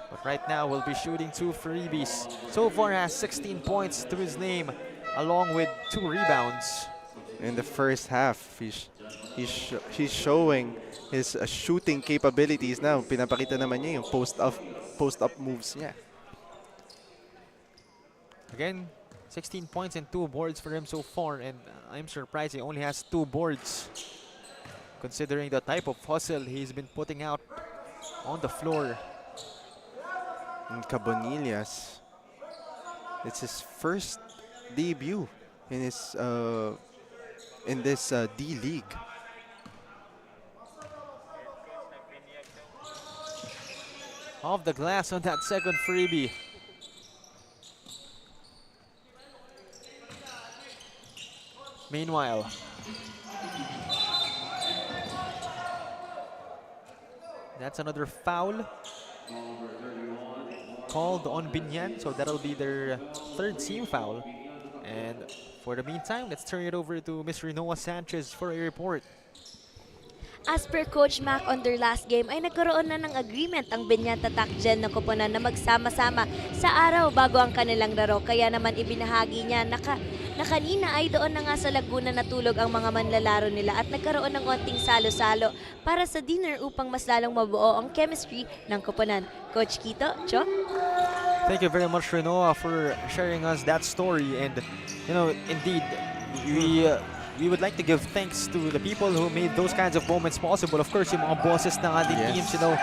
But right now, will be shooting 2 freebies. So far, has 16 points to his name, along with 2 rebounds. In the first half, he's showing his shooting capabilities now. Pinapakita naman niya yung post-up moves niya. Again, 16 points and 2 boards for him so far, and I'm surprised he only has 2 boards, considering the type of hustle he's been putting out on the floor. And Cabonillas, it's his first debut in his in this D League. Off the glass on that second freebie. Meanwhile, that's another foul called on Biñan, so that'll be their 3rd team foul. And for the meantime, let's turn it over to Ms. Rinoa Sanchez for a report. As per Coach Mac on their last game ay nagkaroon na ng agreement ang Biñan Tatak Gel ng koponan na magsama-sama sa araw bago ang kanilang laro. Kaya naman ibinahagi niya na kanina ay doon na nga sa Laguna natulog ang mga manlalaro nila at nagkaroon ng onting salo-salo para sa dinner upang mas lalong mabuo ang chemistry ng koponan. Coach Quito, Cho? Thank you very much, Rinoa, for sharing us that story. And, you know, indeed, we would like to give thanks to the people who made those kinds of moments possible. Of course, yung mga bosses ng ating teams, you know,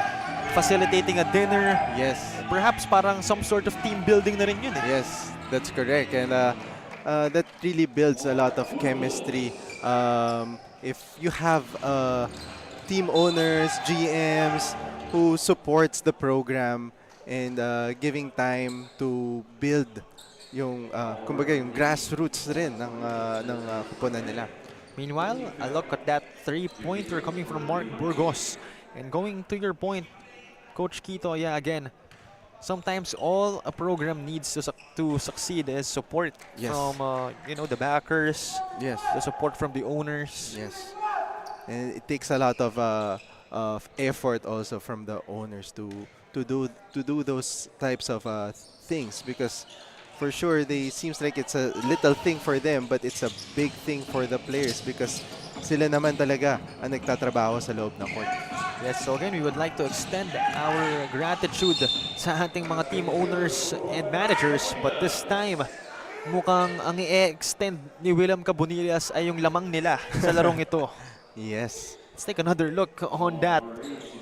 facilitating a dinner. Yes. Perhaps parang some sort of team building na rin yun eh. Yes, that's correct. And that really builds a lot of chemistry. If you have team owners, GMs who supports the program and giving time to build yung kumbaga yung grassroots rin ng kuponan nila. Meanwhile, a look at that 3-pointer coming from Mark Burgos. And going to your point, Coach Quito, yeah, again, sometimes all a program needs to succeed is support from you know, the backers, the support from the owners. Yes. And it takes a lot of effort also from the owners to do those types of things, because for sure they seems like it's a little thing for them, but it's a big thing for the players because sila naman talaga ang nagtatrabaho sa loob ng court. Yes, so again, we would like to extend our gratitude sa ating mga team owners and managers, but this time mukhang ang i-extend ni William Cabonillas ay yung lamang nila sa larong ito. Yes. Let's take another look on that.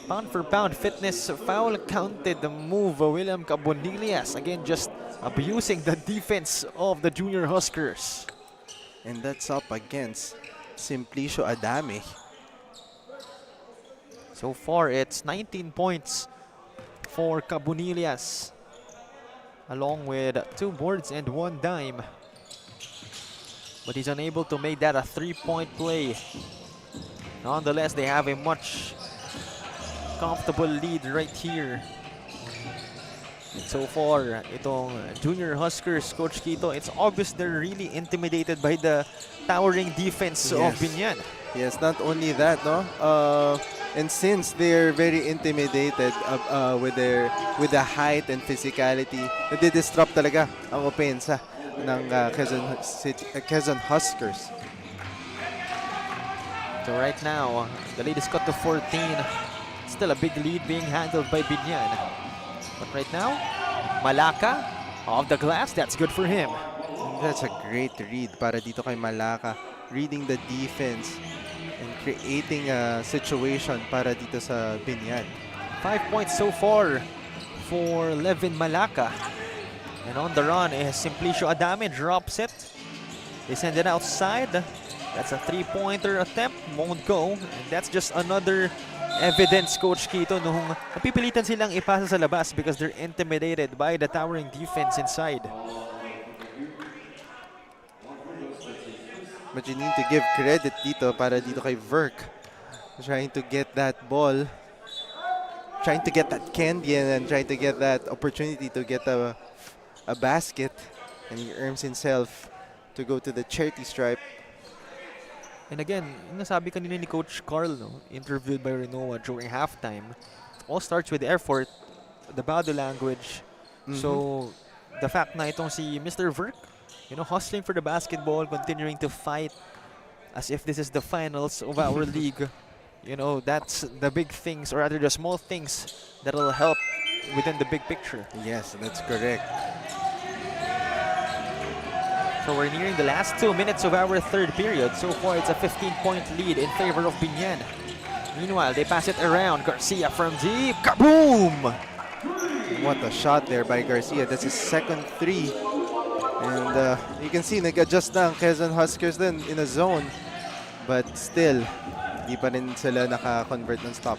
Pound for pound fitness foul counted the move. William Cabonillas again just abusing the defense of the Junior Huskers. And that's up against Simplicio Adame. So far, it's 19 points for Cabonillas, along with 2 boards and 1 dime. But he's unable to make that a 3-point play. Nonetheless, they have a much comfortable lead right here. And so far, itong Junior Huskers, Coach Quito, it's obvious they're really intimidated by the towering defense of Biñan. Yes, not only that, no. And since they're very intimidated with the height and physicality, nadi-disrupt talaga ang opensa ng Quezon Huskers. So right now, the lead is cut to 14. Still a big lead being handled by Biñan. But right now, Malaka off the glass. That's good for him. That's a great read para dito kay Malaka. Reading the defense and creating a situation para dito sa Biñan. 5 points so far for Levin Malaka. And on the run is Simplicio Adame, drops it. They send it outside. That's a 3-pointer attempt, won't go. And that's just another evidence, Coach Quito, nung napipilitan silang ipasa sa labas because they're intimidated by the towering defense inside. But you need to give credit dito para dito kay Verk. Trying to get that ball. Trying to get that candy and trying to get that opportunity to get a basket. And he earns himself to go to the charity stripe. And again, yung nasabi kanina ni Coach Carl, no, interviewed by Renoa during halftime, all starts with effort, the body language. So, the fact na itong si Mr. Verk, hustling for the basketball, continuing to fight as if this is the finals of our league. That's the big things, or rather the small things that'll help within the big picture. Yes, that's correct. So we're nearing the last 2 minutes of our third period. So far, it's a 15-point lead in favor of Biñan. Meanwhile, they pass it around. Garcia from deep. Kaboom! What a shot there by Garcia. That's his second three. And you can see, nag-adjust na ang Quezon Huskers then in a zone. But still, di pa rin sila naka-convert ng stop.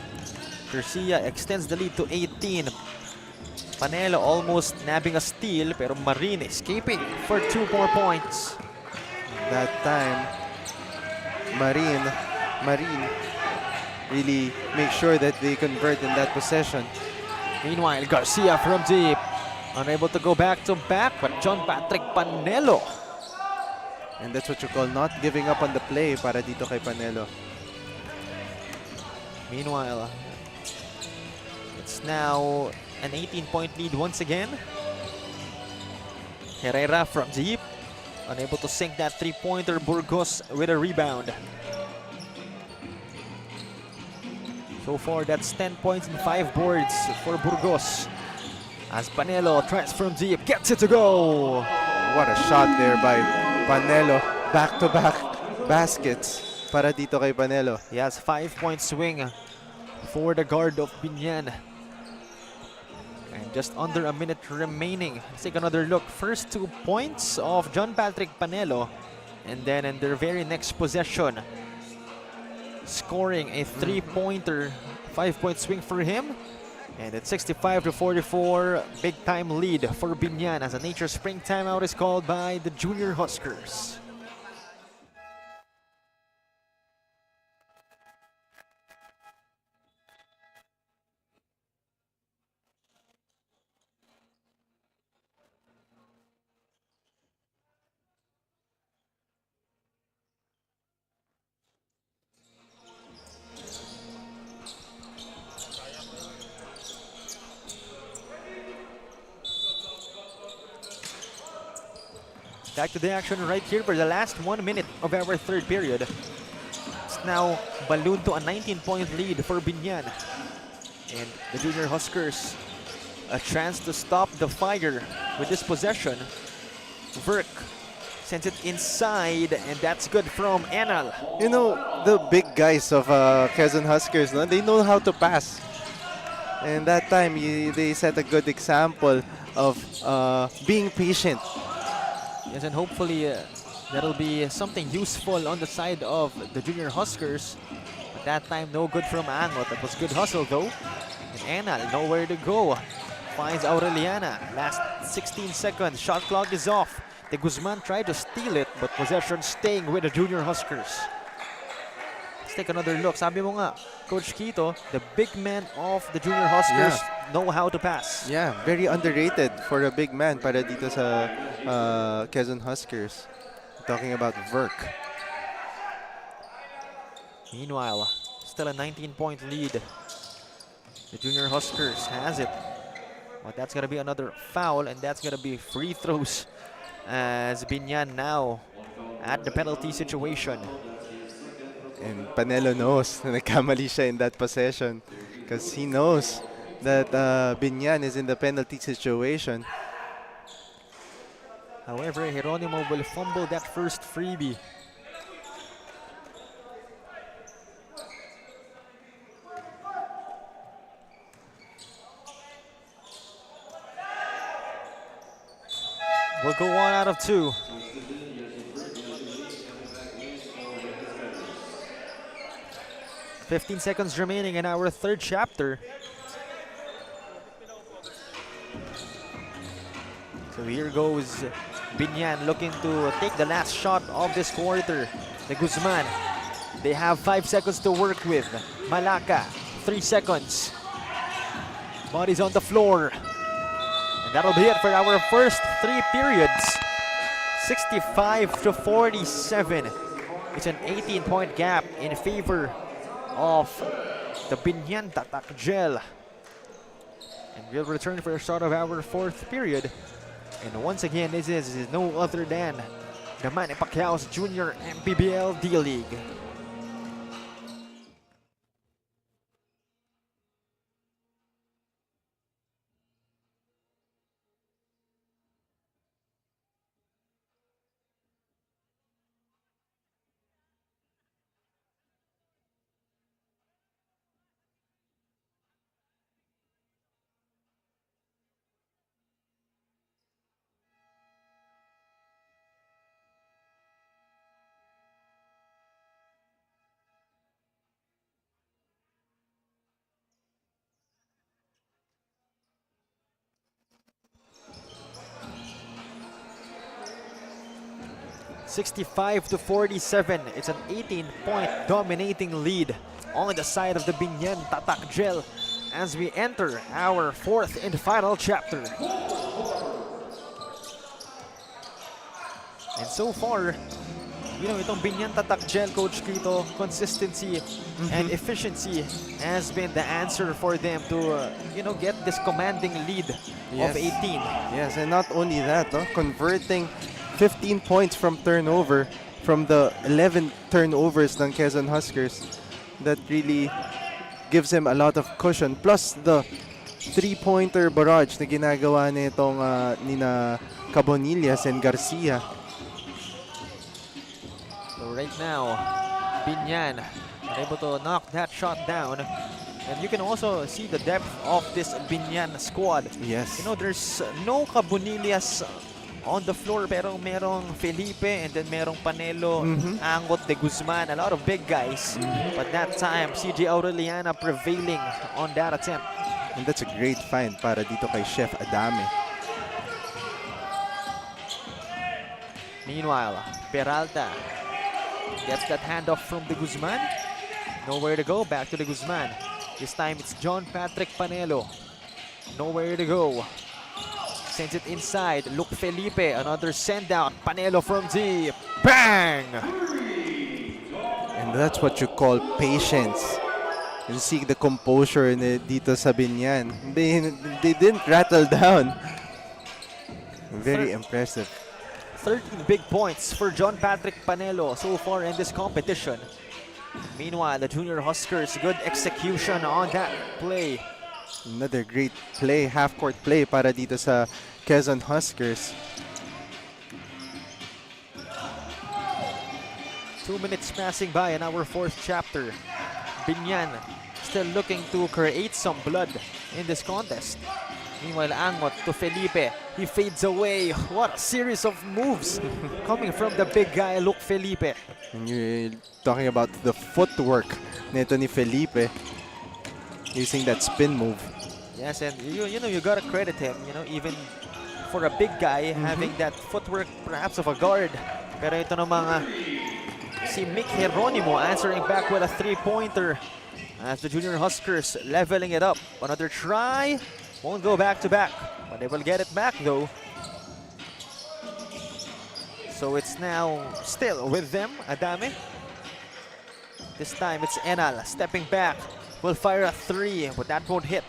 Garcia extends the lead to 18. Panelo almost nabbing a steal, pero Marin escaping for 2 more points. That time, Marin really make sure that they convert in that possession. Meanwhile, Garcia from deep. Unable to go back to back, but John Patrick Panelo. And that's what you call not giving up on the play para dito kay Panelo. Meanwhile, it's now an 18-point lead once again. Herrera from deep. Unable to sink that three-pointer. Burgos with a rebound. So far, that's 10 points and 5 boards for Burgos. As Panelo tries from deep, gets it to go. What a shot there by Panelo. Back-to-back baskets para dito kay Panelo. He has 5-point swing for the guard of Biñan. And just under a minute remaining. Let's take another look. First 2 points of John Patrick Panelo. And then in their very next possession, scoring a 3-pointer, 5-point swing for him. And it's 65-44, big time lead for Biñan as a nature spring timeout is called by the Junior Huskers. Back to the action right here for the last 1 minute of our third period. It's now ballooned to a 19-point lead for Biñan. And the Junior Huskers, a chance to stop the fire with this possession. Verk sends it inside, and that's good from Enal. You know, the big guys of Quezon Huskers, no? They know how to pass. And that time, they set a good example of being patient. Yes, and hopefully that'll be something useful on the side of the Junior Huskers. But that time, no good from Angot. That was good hustle, though. And Enal, nowhere to go. Finds Aureliana. Last 16 seconds. Shot clock is off. De Guzman tried to steal it, but possession staying with the Junior Huskers. Let's take another look. Sabi mo nga, Coach Quito, the big men of the Junior Huskers know how to pass. Yeah, very underrated for a big man para dito sa Quezon Huskers. Talking about Verk. Meanwhile, still a 19-point lead. The Junior Huskers has it. But that's going to be another foul, and that's going to be free throws as Biñan now at the penalty situation. And Panelo knows na nagkamali siya in that possession because he knows that Biñan is in the penalty situation. However, Geronimo will fumble that first freebie. We'll go 1 out of 2. 15 seconds remaining in our third chapter. So here goes Biñan looking to take the last shot of this quarter. The Guzman. They have 5 seconds to work with. Malaka, 3 seconds. Bodies on the floor. And that'll be it for our first 3 periods. 65 to 47. It's an 18-point gap in favor of the Biñan Tatak Gel. And we'll return for the start of our fourth period. And once again, this is no other than the Manny Pacquiao's Junior MPBL D-League. $65 to 47. It's an 18-point dominating lead on the side of the Biñan Tatak Gel as we enter our fourth and final chapter. And so far, itong Biñan Tatak Gel, Coach Quito, consistency and efficiency has been the answer for them to, get this commanding lead of 18. Yes, and not only that, converting 15 points from turnover from the 11 turnovers ng Quezon Huskers. That really gives him a lot of cushion. Plus the three-pointer barrage na ginagawa nitong nina Cabonillas and Garcia. So right now, Biñan able to knock that shot down. And you can also see the depth of this Biñan squad. Yes. There's no Cabonillas on the floor, pero merong Felipe and then merong Panelo, Angot, De Guzman, a lot of big guys. But that time, CJ Aureliana prevailing on that attempt. And that's a great find para dito kay Chef Adame. Meanwhile, Peralta gets that handoff from De Guzman. Nowhere to go, back to De Guzman. This time it's John Patrick Panelo. Nowhere to go. Sends it inside. Luke Felipe, another send out. Panelo from deep. Bang! And that's what you call patience. You see the composure dito sa Biñan. They didn't rattle down. Very impressive. 13 big points for John Patrick Panelo so far in this competition. Meanwhile, the Junior Huskers, good execution on that play. Another great play, half-court play para dito sa Quezon Huskers. 2 minutes passing by in our fourth chapter. Biñan still looking to create some blood in this contest. Meanwhile, Angot to Felipe. He fades away. What a series of moves coming from the big guy, Luke Felipe. And you're talking about the footwork nito ni Felipe. Using that spin move. Yes, and you gotta credit him, even for a big guy having that footwork perhaps of a guard. Pero ito namang si Mick Jeronimo answering back with a three-pointer as the Junior Huskers leveling it up. Another try, won't go back to back, but they will get it back though. So it's now still with them, Adame. This time it's Enal stepping back. Will fire a three, but that won't hit.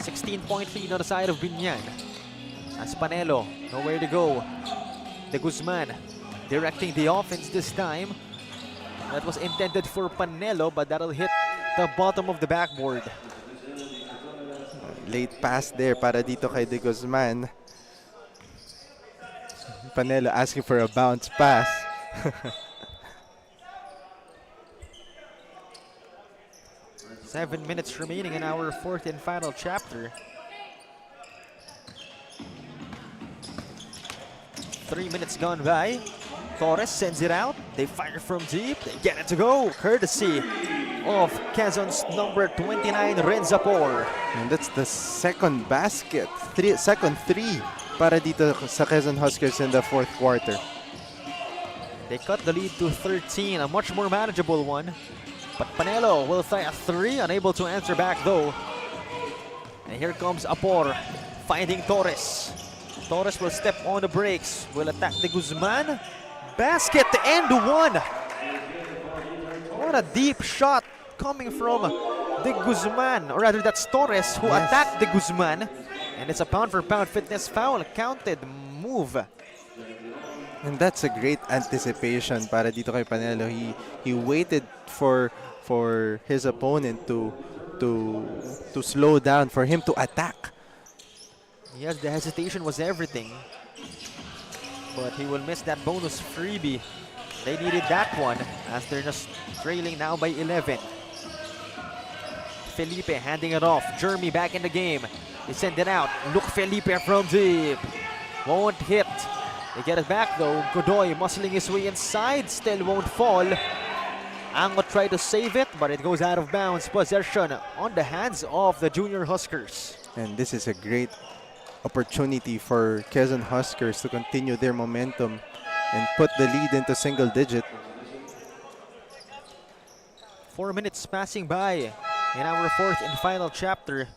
.16-point lead on the side of Biñan. As Panelo, nowhere to go. De Guzman directing the offense this time. That was intended for Panelo, but that'll hit the bottom of the backboard. Late pass there para dito kay De Guzman. Panelo asking for a bounce pass. 7 minutes remaining in our fourth and final chapter. 3 minutes gone by. Torres sends it out. They fire from deep. They get it to go. Courtesy of Quezon's number 29, Renzapor. And that's the second basket. Second three para dito sa Quezon Huskers in the fourth quarter. They cut the lead to 13, a much more manageable one. But Panelo will try a three, unable to answer back though. And here comes Apor, finding Torres. Torres will step on the brakes, will attack the Guzman. Basket and one! What a deep shot coming from the Guzman, or rather that's Torres who Yes. attacked the Guzman. And it's a pound-for-pound fitness foul, counted move. And that's a great anticipation para dito kay Panelo. He waited for his opponent to slow down, for him to attack. Yes, the hesitation was everything. But he will miss that bonus freebie. They needed that one as they're just trailing now by 11. Felipe handing it off. Jeremy back in the game. They send it out. Look, Felipe from deep. Won't hit. They get it back though. Godoy muscling his way inside. Still won't fall. Angot tried to save it, but it goes out of bounds. Possession on the hands of the Junior Huskers. And this is a great opportunity for Quezon Huskers to continue their momentum and put the lead into single digit. 4 minutes passing by in our fourth and final chapter.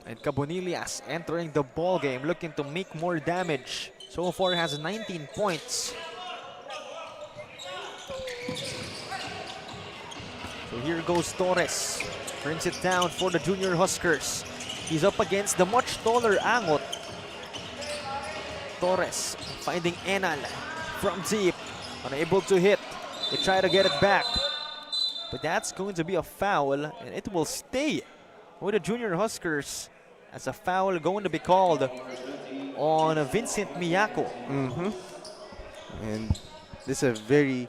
And Cabonilias entering the ball game, looking to make more damage. So far has 19 points. So here goes Torres. Brings it down for the Junior Huskers. He's up against the much taller Angot. Torres finding Enal from deep. Unable to hit. They try to get it back. But that's going to be a foul, and it will stay with the Junior Huskers as a foul going to be called on Vincent Miyako. And this is a very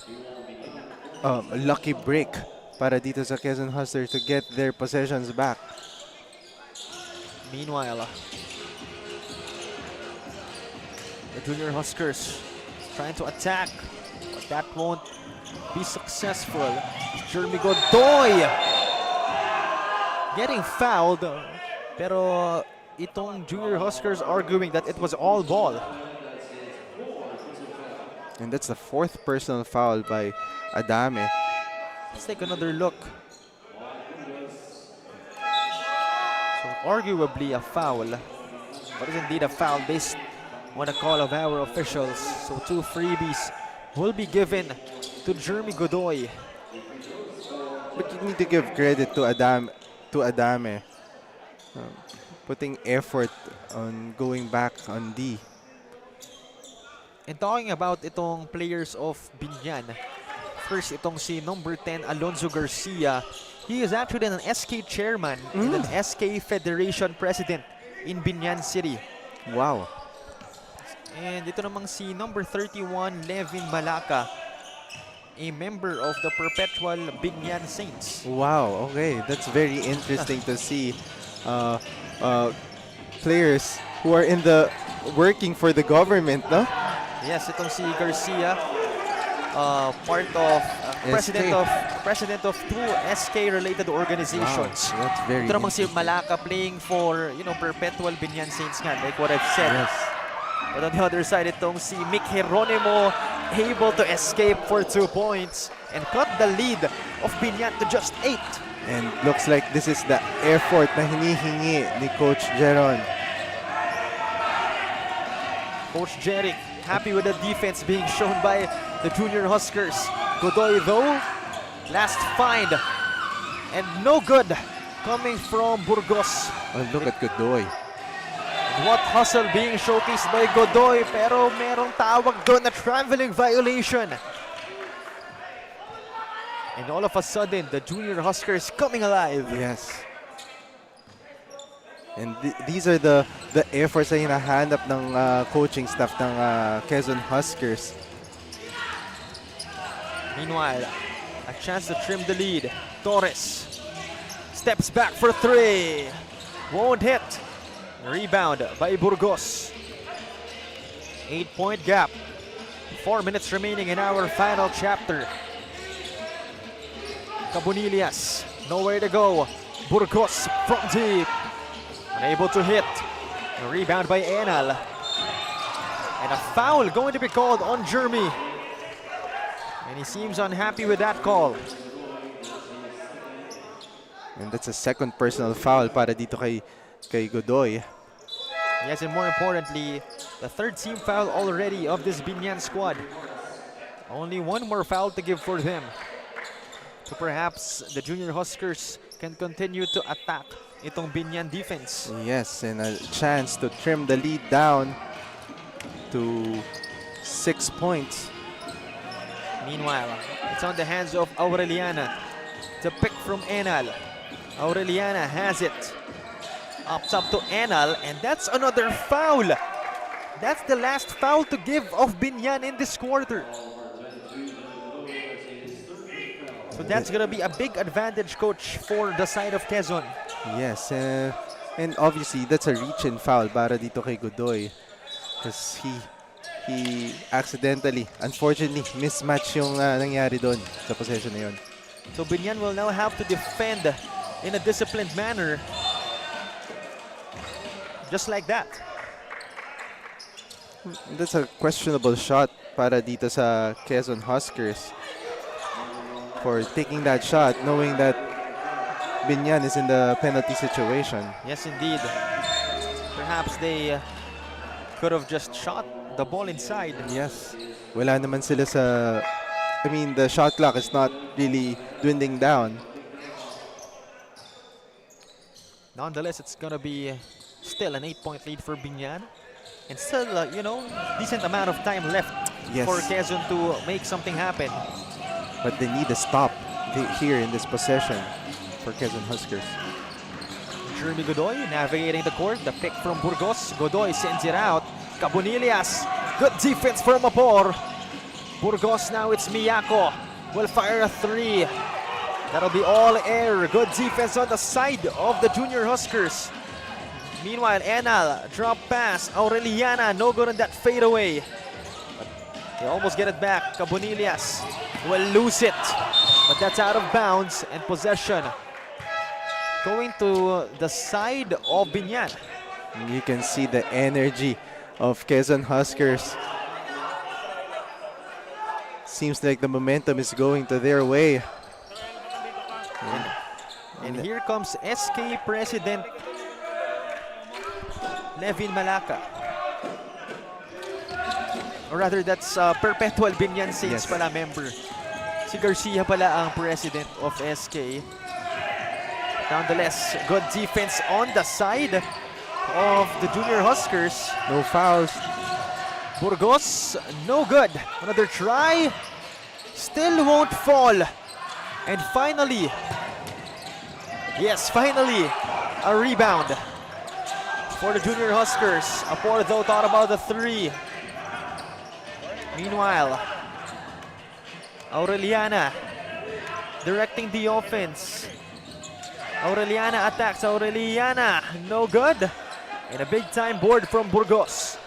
lucky break para dito sa Quezon Huskers to get their possessions back. Meanwhile, the Junior Huskers trying to attack, but that won't be successful. Jeremy Godoy getting fouled, pero itong Junior Huskers arguing that it was all ball. And that's the fourth personal foul by Adame. Let's take another look. So arguably a foul, but it's indeed a foul based on the call of our officials. So 2 freebies will be given to Jeremy Godoy. But you need to give credit to Adame. Putting effort on going back on D. And talking about itong players of Biñan, first itong si number 10 Alonzo Garcia. He is actually an SK chairman and an SK Federation president in Biñan City. Wow. And ito namang si number 31 Levin Malaka, a member of the Perpetual Biñan Saints. Wow, okay. That's very interesting to see players who are in the working for the government, no? Yes, itong si Garcia, part of president of 2 SK-related organizations. Wow, that's very Ito namang si interesting. Malaka playing for, Perpetual Biñan Saints nga, like what I've said. Yes. But on the other side, itong si Mick Geronimo able to escape for 2 points and cut the lead of Biñan to just 8. And looks like this is the effort na hinihingi ni Coach Jeron. Coach Jeric happy with the defense being shown by the Junior Huskers. Godoy though, last find, and no good coming from Burgos. Oh, look at Godoy. What hustle being showcased by Godoy, pero merong tawag doon na traveling violation. And all of a sudden, the Junior Huskers coming alive. Yes. And these are the efforts na hinahanap ng coaching staff ng Quezon Huskers. Meanwhile, a chance to trim the lead. Torres steps back for 3. Won't hit. Rebound by Burgos. 8-point gap. 4 minutes remaining in our final chapter. Cabonillas, nowhere to go. Burgos from deep. Unable to hit. A rebound by Enal. And a foul going to be called on Jeremy. And he seems unhappy with that call. And that's a second personal foul para dito kay Godoy. Yes, and more importantly, the third team foul already of this Biñan squad. Only one more foul to give for them. So perhaps the Junior Huskers can continue to attack itong Biñan defense. Yes, and a chance to trim the lead down to 6 points. Meanwhile, it's on the hands of Aureliana. The pick from Enal. Aureliana has it. Up top to Enal, and that's another foul. That's the last foul to give of Biñan in this quarter. So that's gonna be a big advantage, coach, for the side of Quezon. Yes, and obviously that's a reach-in foul para dito kay Godoy. Because he accidentally, unfortunately, mismatch yung nangyari doon sa possession na yun. So Biñan will now have to defend in a disciplined manner. Just like that. That's a questionable shot para dito sa Quezon Huskers for taking that shot knowing that Biñan is in the penalty situation. Yes, indeed. Perhaps they could have just shot the ball inside. Yes. Wala naman sila sa... I mean, the shot clock is not really dwindling down. Nonetheless, it's going to be still an 8-point lead for Biñan. And still, decent amount of time left Yes. for Quezon to make something happen. But they need a stop here in this possession for Quezon Huskers. Jeremy Godoy navigating the court. The pick from Burgos. Godoy sends it out. Cabonillas. Good defense from Mapor. Burgos, now it's Miyako. Will fire a three. That'll be all air. Good defense on the side of the Junior Huskers. Meanwhile, Enal, drop pass. Aureliana, no good on that fadeaway. But they almost get it back. Cabonillas will lose it. But that's out of bounds and possession going to the side of Biñan. You can see the energy of Quezon Huskers. Seems like the momentum is going to their way. And here comes SK President Levin Malacca. Or rather, that's Perpetual Biñan Saints Yes. pala member. Si Garcia pala ang president of SK. Nonetheless, good defense on the side of the Junior Huskers. No fouls. Burgos, no good. Another try. Still won't fall. And finally, yes, finally, a rebound for the Junior Huskers. Apor, though, thought about the three. Meanwhile, Aureliana directing the offense. Aureliana attacks. Aureliana, no good. And a big time board from Burgos.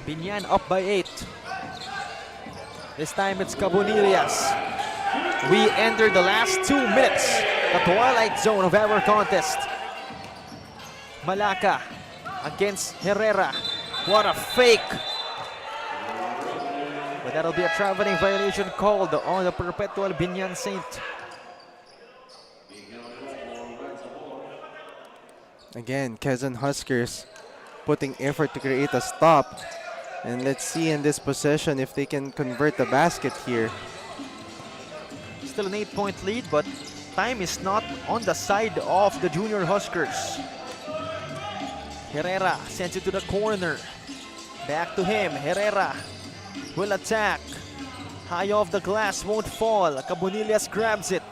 Biñan up by 8. This time it's Cabonillas. We enter the last 2 minutes, the twilight zone of our contest. Malacca against Herrera. What a fake. But that'll be a traveling violation called on the Perpetual Biñan Saint. Again, Quezon Huskers putting effort to create a stop. And let's see in this possession if they can convert the basket here. Still an 8-point lead, but time is not on the side of the Junior Huskers. Herrera sends it to the corner. Back to him. Herrera will attack. High off the glass, won't fall. Cabonillas grabs it.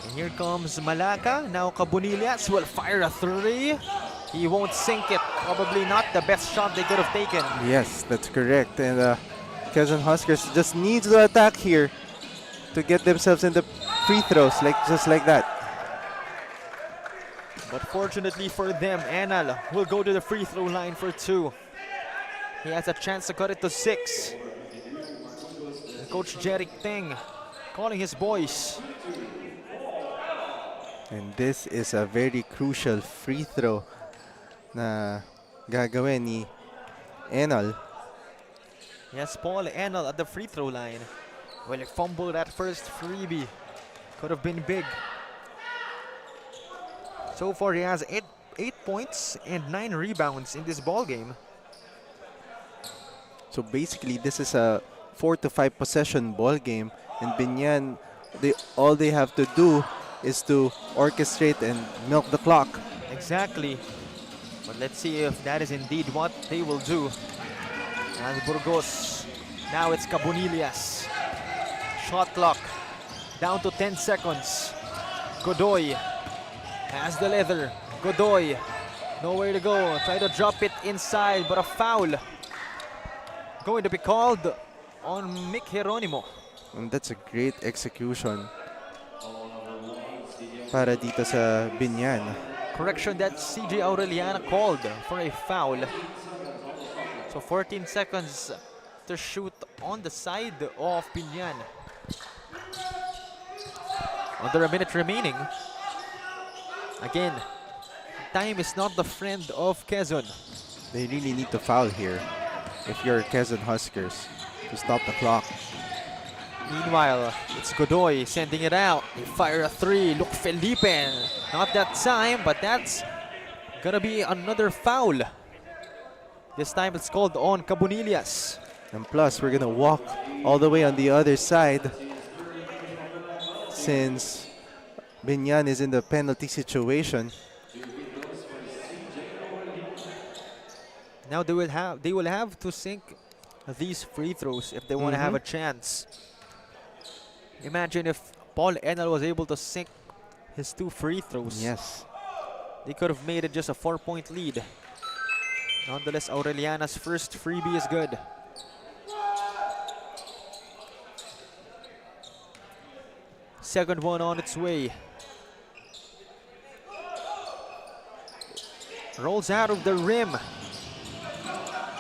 And here comes Malacca. Now Cabonillas will fire a three. He won't sink it. Probably not the best shot they could have taken. Yes, that's correct. And Quezon Huskers just needs to attack here to get themselves in the free throws, just like that. But fortunately for them, Enal will go to the free throw line for 2. He has a chance to cut it to 6. And Coach Jeric Teng calling his boys. And this is a very crucial free throw na gagawin ni Enal. Yes, Paul Enal at the free throw line. Well, he fumbled that first freebie. Could have been big. So far, he has 8 points and 9 rebounds in this ball game. So basically, this is a 4 to 5 possession ball game, and Biñan, all they have to do is to orchestrate and milk the clock. Exactly. But let's see if that is indeed what they will do. And Burgos, now it's Cabonillas. Shot clock down to 10 seconds. Godoy has the leather. Godoy, nowhere to go. Try to drop it inside, but a foul going to be called on Mick Geronimo. And that's a great execution para dito sa Biñan. Correction that CJ Aureliana called for a foul. So 14 seconds to shoot on the side of Biñan. Under a minute remaining. Again, time is not the friend of Quezon. They really need to foul here if you're Quezon Huskers to stop the clock. Meanwhile, it's Godoy sending it out. They fire a 3. Look, Felipe. Not that time, but that's gonna be another foul. This time it's called on Cabonillas. And plus, we're gonna walk all the way on the other side since Biñan is in the penalty situation. Now they will have to sink these free throws if they want to have a chance. Imagine if Paul Enal was able to sink his 2 free throws. Yes. They could have made it just a 4-point lead. Nonetheless, Aureliana's first freebie is good. Second one on its way. Rolls out of the rim.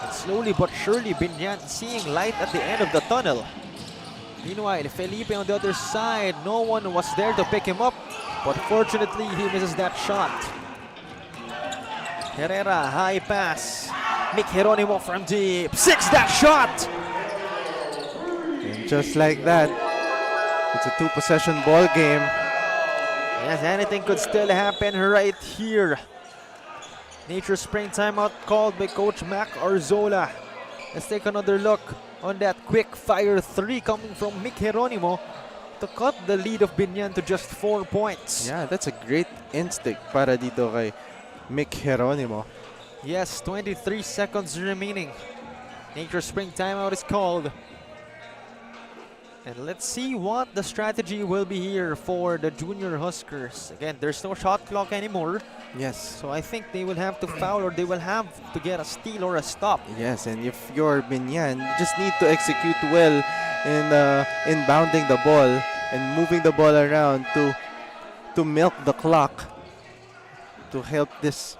And slowly but surely, Biñan seeing light at the end of the tunnel. Meanwhile, Felipe on the other side, no one was there to pick him up, but fortunately he misses that shot. Herrera, high pass. Mick Geronimo from deep, 6 that shot! And just like that, it's a 2-possession ball game. Yes, anything could still happen right here. Nature Spring timeout called by Coach Mac Arzola. Let's take another look on that quick fire 3 coming from Mick Geronimo to cut the lead of Biñan to just 4 points. Yeah, that's a great instinct para dito kay Mick Geronimo. Yes, 23 seconds remaining. Nature Spring timeout is called. And let's see what the strategy will be here for the junior Huskers. Again, there's no shot clock anymore. Yes. So I think they will have to foul or they will have to get a steal or a stop. Yes, and if you're Biñan, you just need to execute well in inbounding the ball and moving the ball around to milk the clock to help this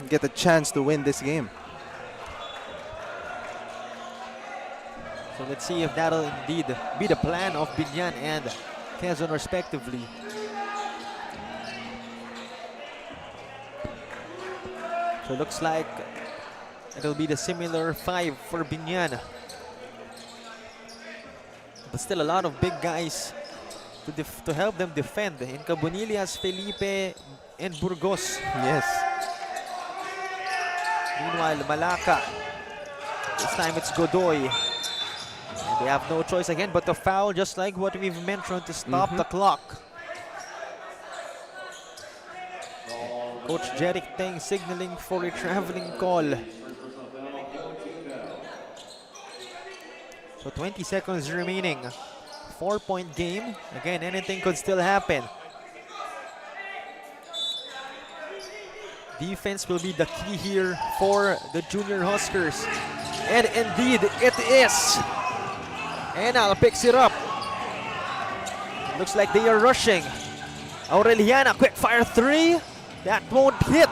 get a chance to win this game. So let's see if that'll indeed be the plan of Biñan and Quezon respectively. So it looks like it'll be the similar 5 for Biñan. But still a lot of big guys to help them defend. In Cabonillas, Felipe, and Burgos. Yes. Meanwhile, Malacca. This time it's Godoy. And they have no choice again but to foul, just like what we've mentioned, to stop the clock. Coach Jeric Teng signaling for a traveling call. So 20 seconds remaining. 4-point game. Again, anything could still happen. Defense will be the key here for the junior Huskers. And indeed, it is. Enal picks it up. Looks like they are rushing. Aureliana, quick fire 3. That won't hit.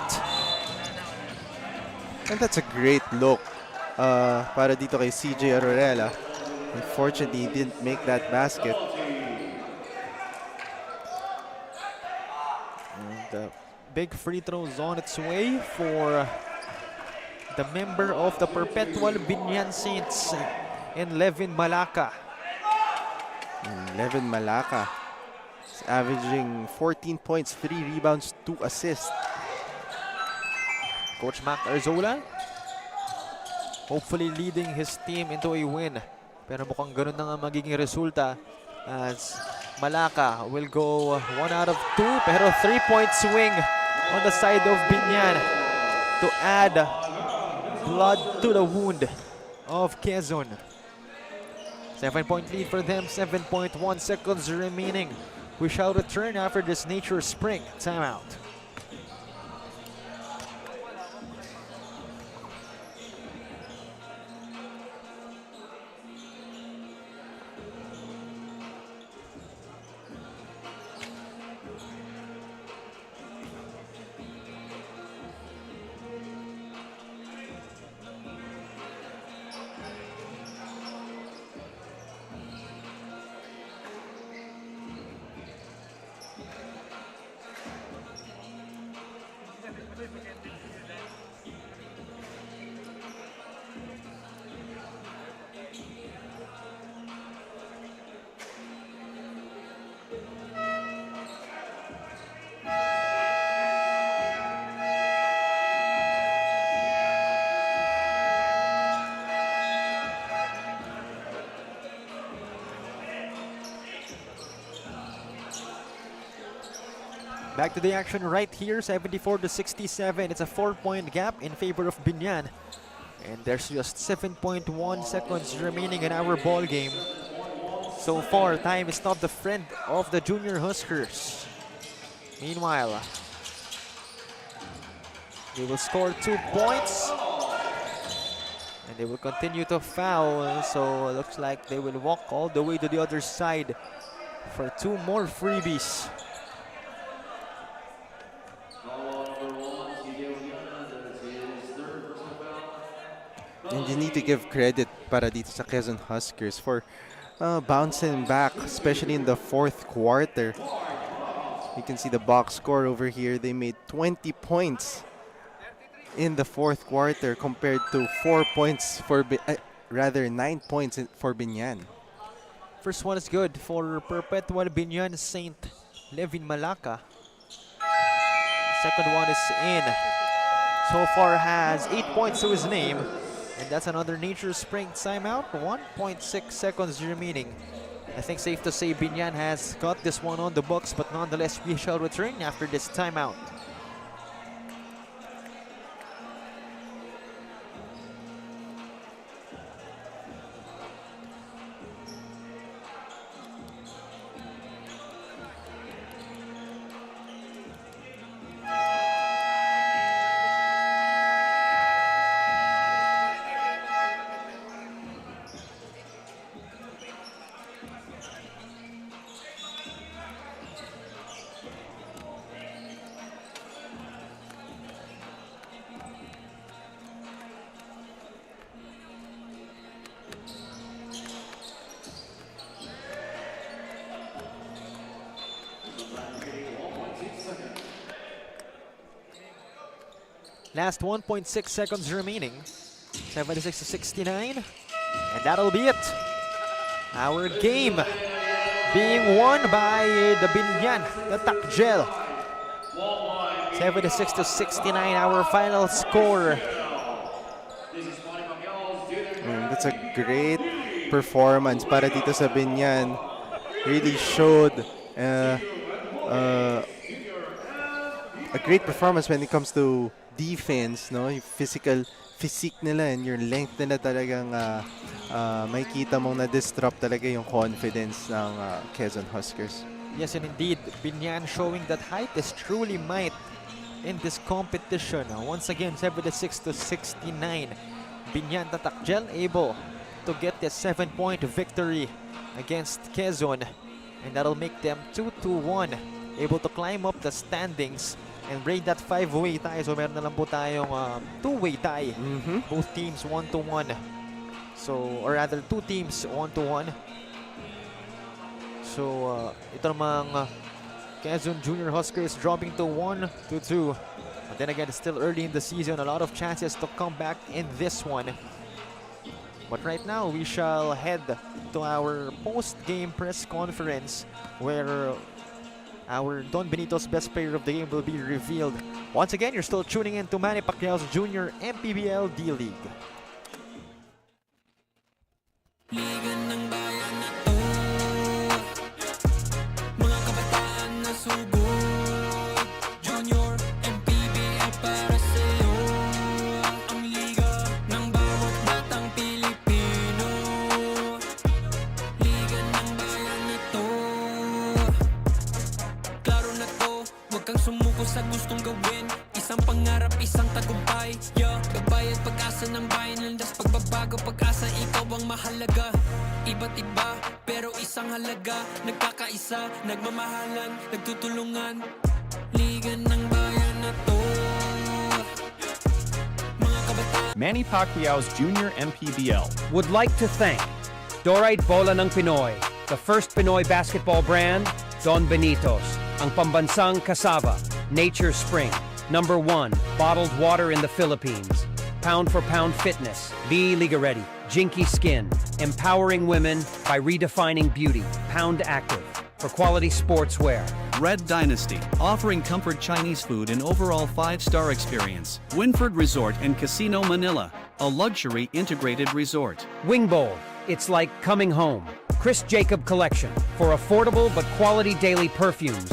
And that's a great look para dito kay CJ Aurorela. Unfortunately, he didn't make that basket. And big free throws on its way for the member of the Perpetual Biñan Saints in Levin Malacca. Levin Malacca is averaging 14 points, 3 rebounds, 2 assists. Coach Mac Arzola hopefully leading his team into a win. Pero mukhang ganun na nga magiging resulta as Malacca will go 1 out of 2. Pero 3-point swing on the side of Biñan to add blood to the wound of Quezon. 7-point lead for them, 7.1 seconds remaining. We shall return after this Nature Spring timeout. Back to the action right here, 74-67. It's a 4-point gap in favor of Biñan. And there's just 7.1 seconds remaining in our ball game. So far, time is not the friend of the junior Huskers. Meanwhile, they will score 2 points. And they will continue to foul. So it looks like they will walk all the way to the other side for 2 more freebies. And you need to give credit para dito sa Quezon Huskers for bouncing back, especially in the 4th quarter. You can see the box score over here. They made 20 points in the 4th quarter compared to 4 points for, rather 9 points for Biñan. First one is good for Perpetual Biñan Saint Levin Malacca. Second one is in. So far has 8 points to his name. And that's another Nature Spring timeout. 1.6 seconds remaining. I think safe to say Biñan has got this one on the books, but nonetheless we shall return after this timeout. Last 1.6 seconds remaining. 76-69. And that'll be it. Our game being won by the Biñan, the Tatak Gel. 76-69, our final score. That's a great performance para dito sa Biñan. Really showed a great performance when it comes to defense, no? Yung physique nila and your length nila talagang makikita mong na-disrupt talaga yung confidence ng Quezon Huskers. Yes, and indeed, Biñan showing that height is truly might in this competition. Once again, 76-69. Biñan Tatak Gel able to get the 7-point victory against Quezon. and that'll make them 2-1, able to climb up the standings and break that 5-way tie. So meron na lang po tayong 2-way tie. Both teams 1-1. So, or rather, 2 teams 1-1. So, ito namang Quezon Junior Huskers dropping to 1-2. But then again, it's still early in the season. A lot of chances to come back in this one. But right now, we shall head to our post-game press conference where our Don Benito's best player of the game will be revealed. Once again, you're still tuning in to Manny Pacquiao's Junior MPBL D-League. Liga ng bayan na to, mga kabataan na sugod, Junior MPBL para sa'yo, ang liga ng bawat batang Pilipino. Liga ng bayan na to, klaro na to, huwag kang sumuko sa gustong gawin, isang pangarap, isang tagumpay, yeah. Gabay at pag-asa ng bayan, landas pagbabago, pag-asa, ikaw ang mahalaga. Iba't iba, pero isang halaga, nagkakaisa, nagmamahalan, nagtutulungan. Liga ng bayan na to, mga kabataan. Manny Pacquiao's Junior MPBL. Would like to thank Dorite Bola ng Pinoy, the first Pinoy basketball brand, Don Benito's, ang pambansang cassava, Nature Spring, #1 bottled water in the Philippines, Pound for Pound Fitness, Be Liga Ready, Jinky Skin, empowering women by redefining beauty, Pound Active, for quality sportswear. Red Dynasty, offering comfort Chinese food and overall 5-star experience. Winford Resort and Casino Manila, a luxury integrated resort. Wing Bowl, it's like coming home. Chris Jacob Collection, for affordable but quality daily perfumes,